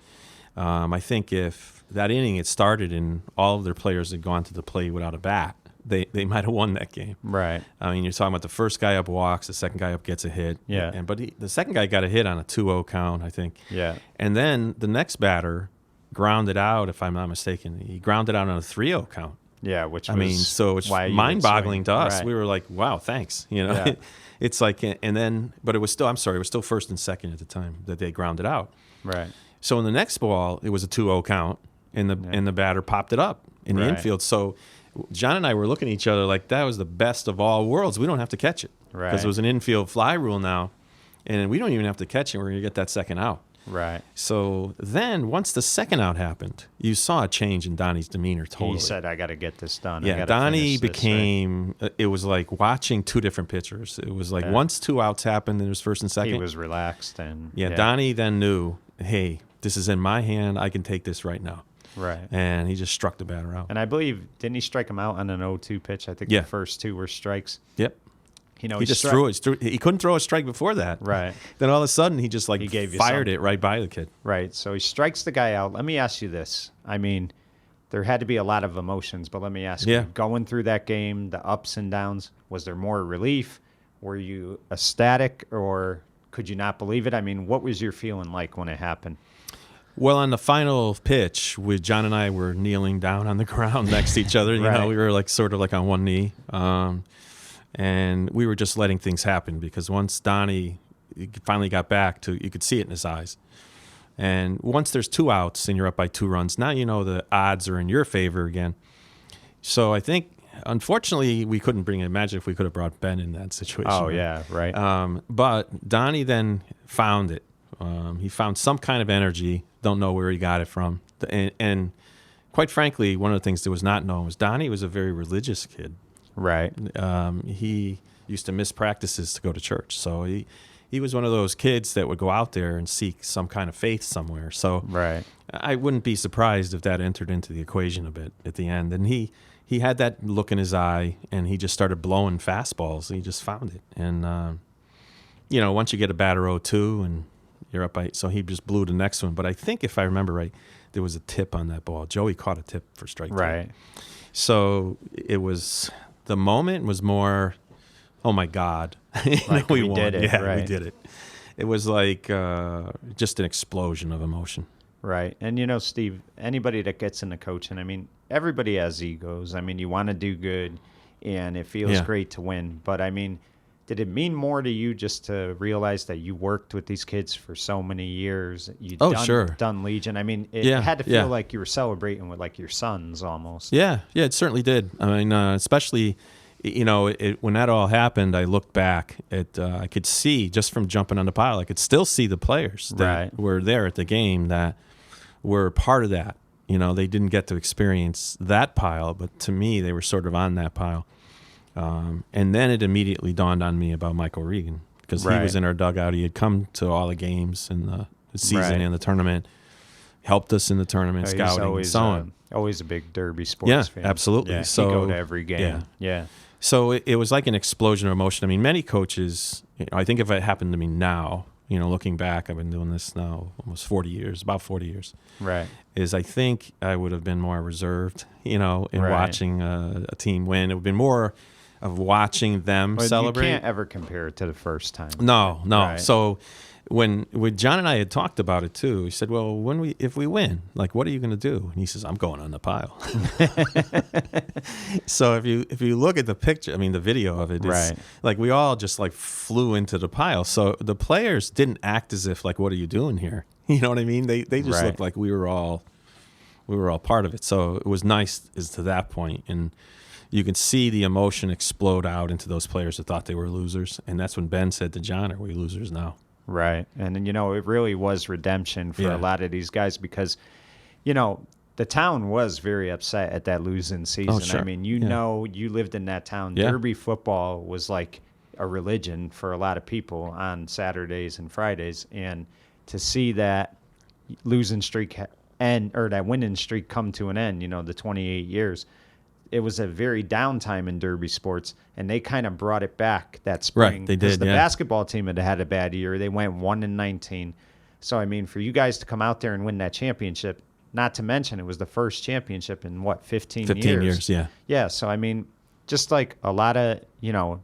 Speaker 2: I think if that inning had started and all of their players had gone to the plate without a bat, they might have won that game.
Speaker 3: Right.
Speaker 2: I mean, you're talking about the first guy up walks, the second guy up gets a hit.
Speaker 3: Yeah.
Speaker 2: But the second guy got a hit on a 2-0 count, I think.
Speaker 3: Yeah.
Speaker 2: And then the next batter grounded out, if I'm not mistaken. He grounded out on a 3-0 count.
Speaker 3: Yeah, which
Speaker 2: I mean, so it's mind-boggling to us. Right. We were like, "Wow, thanks." You know,
Speaker 3: yeah.
Speaker 2: It's like, and then, but it was still. I'm sorry, it was still first and second at the time that they grounded out.
Speaker 3: Right.
Speaker 2: So in the next ball, it was a 2-0 count, and the batter popped it up in the infield. So John and I were looking at each other like that was the best of all worlds. We don't have to catch it because it was an infield fly rule now, and we don't even have to catch it. We're gonna get that second out.
Speaker 3: Right.
Speaker 2: So then, once the second out happened, you saw a change in Donnie's demeanor totally.
Speaker 3: He said, I got to get this done.
Speaker 2: Yeah, Donnie became, it was like watching two different pitchers. It was like once 2 outs happened, and it was first and second.
Speaker 3: He was relaxed. And
Speaker 2: Donnie then knew, hey, this is in my hand. I can take this right now.
Speaker 3: Right.
Speaker 2: And he just struck the batter out.
Speaker 3: And I believe, didn't he strike him out on an 0-2 pitch? I think the first two were strikes.
Speaker 2: Yep.
Speaker 3: You know,
Speaker 2: he just threw it. He couldn't throw a strike before that.
Speaker 3: Right.
Speaker 2: Then all of a sudden, he just like fired it right by the kid.
Speaker 3: Right. So he strikes the guy out. Let me ask you this. I mean, there had to be a lot of emotions, but let me ask you, going through that game, the ups and downs, was there more relief? Were you ecstatic, or could you not believe it? I mean, what was your feeling like when it happened?
Speaker 2: Well, on the final pitch, John and I were kneeling down on the ground next to each other. You know, we were like sort of like on one knee. And we were just letting things happen because once Donnie finally got back to, you could see it in his eyes. And once there's 2 outs and you're up by 2 runs, now you know the odds are in your favor again. So I think, unfortunately, we couldn't bring it. Imagine if we could have brought Ben in that situation.
Speaker 3: Oh, yeah, right.
Speaker 2: But Donnie then found it. He found some kind of energy. Don't know where he got it from. And quite frankly, one of the things that was not known was Donnie was a very religious kid.
Speaker 3: Right.
Speaker 2: He used to miss practices to go to church. So he was one of those kids that would go out there and seek some kind of faith somewhere. So I wouldn't be surprised if that entered into the equation a bit at the end. And he had that look in his eye, and he just started blowing fastballs. He just found it. And, you know, once you get a batter 0-2 and you're up by, so he just blew the next one. But I think if I remember right, there was a tip on that ball. Joey caught a tip for strike 2.
Speaker 3: Right.
Speaker 2: So it was... The moment was more, oh my God,
Speaker 3: like we did it.
Speaker 2: Yeah, we did it. It was like just an explosion of emotion.
Speaker 3: Right. And, you know, Steve, anybody that gets into coaching, I mean, everybody has egos. I mean, you want to do good, and it feels great to win. But, I mean, did it mean more to you just to realize that you worked with these kids for so many years? You'd done Legion. I mean, it had to feel like you were celebrating with, like, your sons almost.
Speaker 2: Yeah, it certainly did. I mean, especially, you know, when that all happened, I looked back at, I could see, just from jumping on the pile, I could still see the players that were there at the game that were part of that. You know, they didn't get to experience that pile, but to me, they were sort of on that pile. And then it immediately dawned on me about Michael Regan because he was in our dugout. He had come to all the games in the season and the tournament, helped us in the tournament, scouting,
Speaker 3: always,
Speaker 2: and so on.
Speaker 3: Always a big Derby sports fan.
Speaker 2: Absolutely.
Speaker 3: Yeah,
Speaker 2: so
Speaker 3: he'd go to every game. Yeah.
Speaker 2: So it was like an explosion of emotion. I mean, many coaches, you know, I think if it happened to me now, you know, looking back, I've been doing this now almost 40 years, about 40 years.
Speaker 3: Right.
Speaker 2: Is I think I would have been more reserved, you know, in watching a team win. It would have been more of watching them celebrate.
Speaker 3: You can't ever compare it to the first time.
Speaker 2: No. Right. So when John and I had talked about it too, he said, well, if we win, like, what are you going to do? And he says, I'm going on the pile. So if you look at the picture, I mean, the video of it, it's like we all just like flew into the pile. So the players didn't act as if like, what are you doing here? You know what I mean? They just looked like we were all part of it. So it was nice as to that point. And you can see the emotion explode out into those players that thought they were losers. And that's when Ben said to John, are we losers now?
Speaker 3: Right. And, you know, it really was redemption for a lot of these guys because, you know, the town was very upset at that losing season.
Speaker 2: Oh, sure.
Speaker 3: I mean, you know, you lived in that town. Derby football was like a religion for a lot of people on Saturdays and Fridays. And to see that losing streak that winning streak come to an end, you know, the 28 years, it was a very downtime in Derby sports, and they kind of brought it back that spring.
Speaker 2: Right, they did.
Speaker 3: The basketball team had a bad year. They went 1-19. So I mean, for you guys to come out there and win that championship, not to mention it was the first championship in 15 years.
Speaker 2: 15 years, yeah.
Speaker 3: Yeah, so I mean, just like a lot of,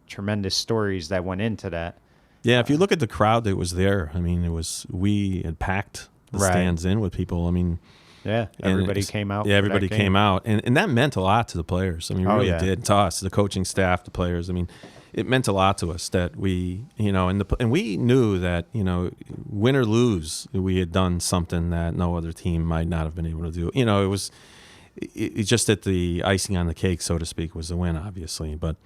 Speaker 3: tremendous stories that went into that.
Speaker 2: Yeah, if you look at the crowd that was there, I mean, we had packed the stands in with people. I mean,
Speaker 3: yeah, everybody came out.
Speaker 2: Yeah, everybody came out, and that meant a lot to the players. I mean, it really did to us, the coaching staff, the players. I mean, it meant a lot to us that we, and we knew that, win or lose, we had done something that no other team might not have been able to do. It was just that the icing on the cake, so to speak, was the win, obviously. But,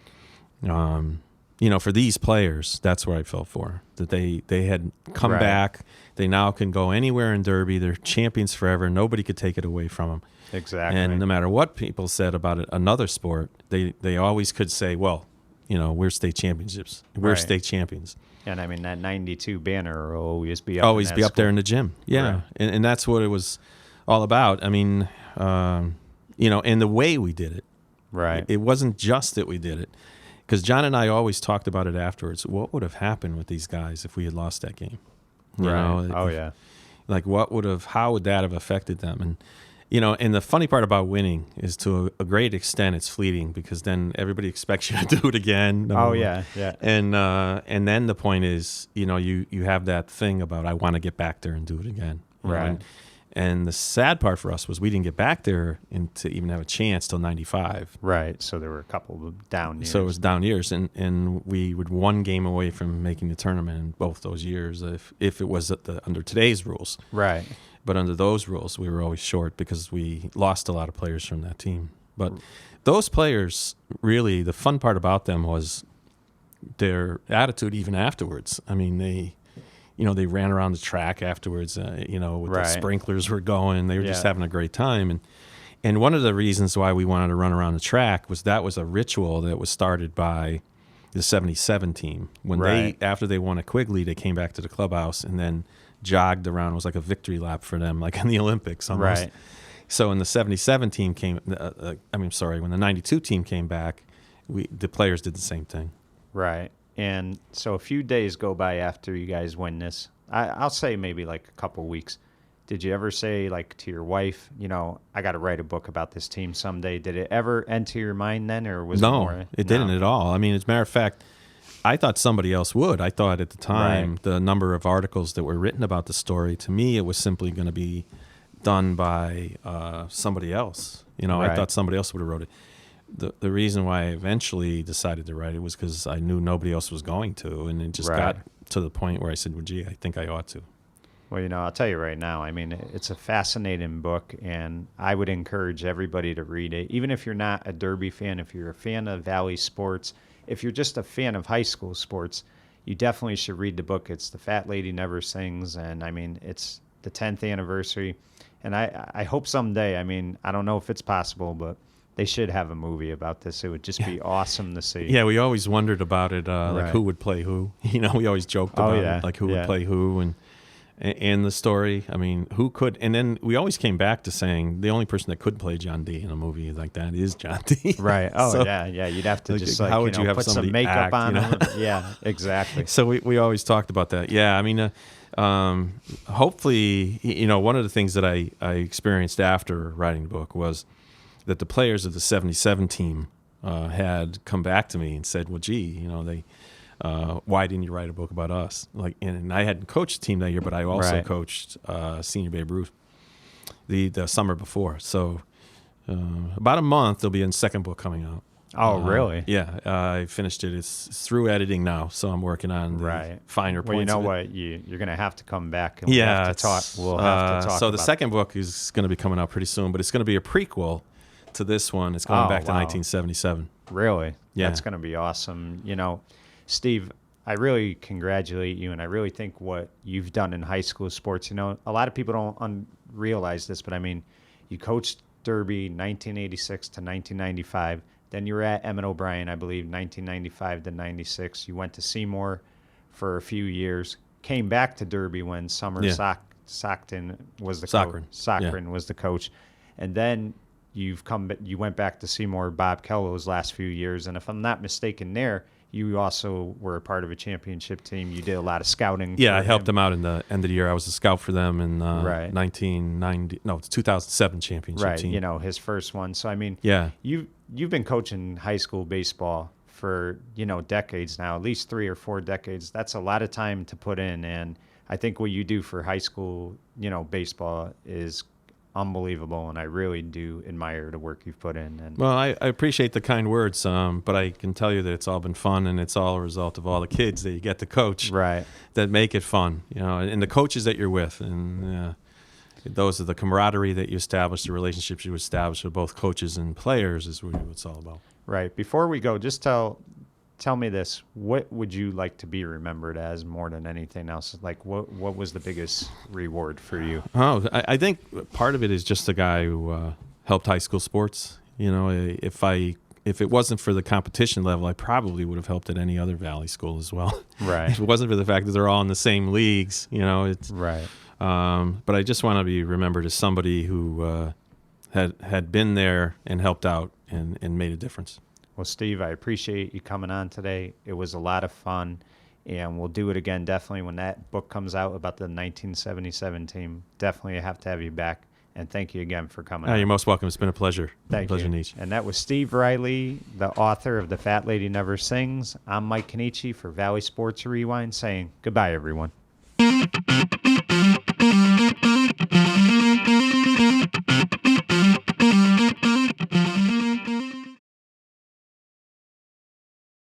Speaker 2: for these players, that's what I felt for, that they had come back. They now can go anywhere in Derby. They're champions forever. Nobody could take it away from them.
Speaker 3: Exactly.
Speaker 2: And no matter what people said about another sport, they always could say, well, we're state championships. We're state champions.
Speaker 3: And I mean, that 92 banner will always be
Speaker 2: up there in the gym. Yeah. Right. And that's what it was all about. I mean, and the way we did it.
Speaker 3: Right.
Speaker 2: It wasn't just that we did it. Because John and I always talked about it afterwards. What would have happened with these guys if we had lost that game?
Speaker 3: Yeah.
Speaker 2: Like, how would that have affected them? And, and the funny part about winning is, to a great extent, it's fleeting, because then everybody expects you to do it again.
Speaker 3: Yeah.
Speaker 2: And then the point is, you have that thing about, I want to get back there and do it again.
Speaker 3: Right.
Speaker 2: And the sad part for us was we didn't get back there to even have a chance till 95.
Speaker 3: Right. So there were a couple of down years.
Speaker 2: So it was down years, and we were one game away from making the tournament in both those years if it was under today's rules.
Speaker 3: Right.
Speaker 2: But under those rules, we were always short because we lost a lot of players from that team. But those players, really, the fun part about them was their attitude even afterwards. I mean, they ran around the track afterwards, with the sprinklers were going. They were just having a great time. And one of the reasons why we wanted to run around the track was that was a ritual that was started by the 77 team. When after they won at Quigley, they came back to the clubhouse and then jogged around. It was like a victory lap for them, like in the Olympics almost. Right. So when the 77 team when the 92 team came back, the players did the same thing.
Speaker 3: Right. And so a few days go by after you guys win this. I'll say maybe like a couple weeks. Did you ever say, like, to your wife, I got to write a book about this team someday? Did it ever enter your mind then, or was it more?
Speaker 2: No, it didn't at all. I mean, as a matter of fact, I thought somebody else would. I thought at the time the number of articles that were written about the story, to me, it was simply going to be done by somebody else. I thought somebody else would have wrote it. The reason why I eventually decided to write it was because I knew nobody else was going to, and it just got to the point where I said, well, gee, I think I ought to.
Speaker 3: Well, I'll tell you right now, I mean, it's a fascinating book, and I would encourage everybody to read it. Even if you're not a Derby fan, if you're a fan of Valley sports, if you're just a fan of high school sports, you definitely should read the book. It's The Fat Lady Never Sings, and I mean, it's the 10th anniversary. And I hope someday, I mean, I don't know if it's possible, but they should have a movie about this. It would just be awesome to see.
Speaker 2: Yeah, we always wondered about it, like who would play who. We always joked about it, like who would play who, and the story. I mean, who could? And then we always came back to saying the only person that could play John D in a movie like that is John D.
Speaker 3: Right. Oh, so, yeah. You'd have to just how would you have put some makeup on him. Yeah, exactly.
Speaker 2: So we always talked about that. Yeah, I mean, hopefully, one of the things that I experienced after writing the book was that the players of the 77 team had come back to me and said, well, gee, why didn't you write a book about us? Like, and I hadn't coached the team that year, but I also coached Senior Babe Ruth the summer before. So about a month, there'll be a second book coming out.
Speaker 3: Oh, really?
Speaker 2: Yeah, I finished it. It's through editing now, so I'm working on the finer points.
Speaker 3: Well, you know what? You're going to have to come back and we'll have to talk. We'll have to talk.
Speaker 2: So the second book is going to be coming out pretty soon, but it's going to be a prequel to this one. It's going back to 1977.
Speaker 3: Really?
Speaker 2: Yeah.
Speaker 3: That's going to be awesome. Steve, I really congratulate you, and I really think what you've done in high school sports, a lot of people don't realize this, but I mean, you coached Derby 1986 to 1995. Then you were at Emmett O'Brien, I believe, 1995 to 96. You went to Seymour for a few years, came back to Derby when Summer Sockton was the coach. And then you went back to Seymour, Bob Kello's last few years, and if I'm not mistaken, you also were a part of a championship team. You did a lot of scouting.
Speaker 2: Yeah, I helped them out in the end of the year. I was a scout for them in 2007 championship team.
Speaker 3: You know, his first one. So I mean, you've been coaching high school baseball for, you know, decades now, at least 3 or 4 decades. That's a lot of time to put in, and I think what you do for high school, you know, baseball is unbelievable, and I really do admire the work you've put in. And
Speaker 2: well, I appreciate the kind words, but I can tell you that it's all been fun, and it's all a result of all the kids that you get to coach that make it fun, you know, and the coaches that you're with, and those are the camaraderie that you establish, the relationships you establish with both coaches and players is what it's all about.
Speaker 3: Right. Before we go, just tell me this: what would you like to be remembered as more than anything else? Like, what was the biggest reward for you?
Speaker 2: Oh, I think part of it is just a guy who helped high school sports. You know, if it wasn't for the competition level, I probably would have helped at any other Valley school as well.
Speaker 3: Right.
Speaker 2: If it wasn't for the fact that they're all in the same leagues, you know, it's
Speaker 3: right.
Speaker 2: But I just want to be remembered as somebody who had been there and helped out and made a difference.
Speaker 3: Well, Steve, I appreciate you coming on today. It was a lot of fun, and we'll do it again definitely when that book comes out about the 1977 team. Definitely have to have you back, and thank you again for coming on.
Speaker 2: You're most welcome. It's been a pleasure.
Speaker 3: Thank you.
Speaker 2: Neach.
Speaker 3: And that was Steve Reilly, the author of The Fat Lady Never Sings. I'm Mike Canicci for Valley Sports Rewind saying goodbye, everyone.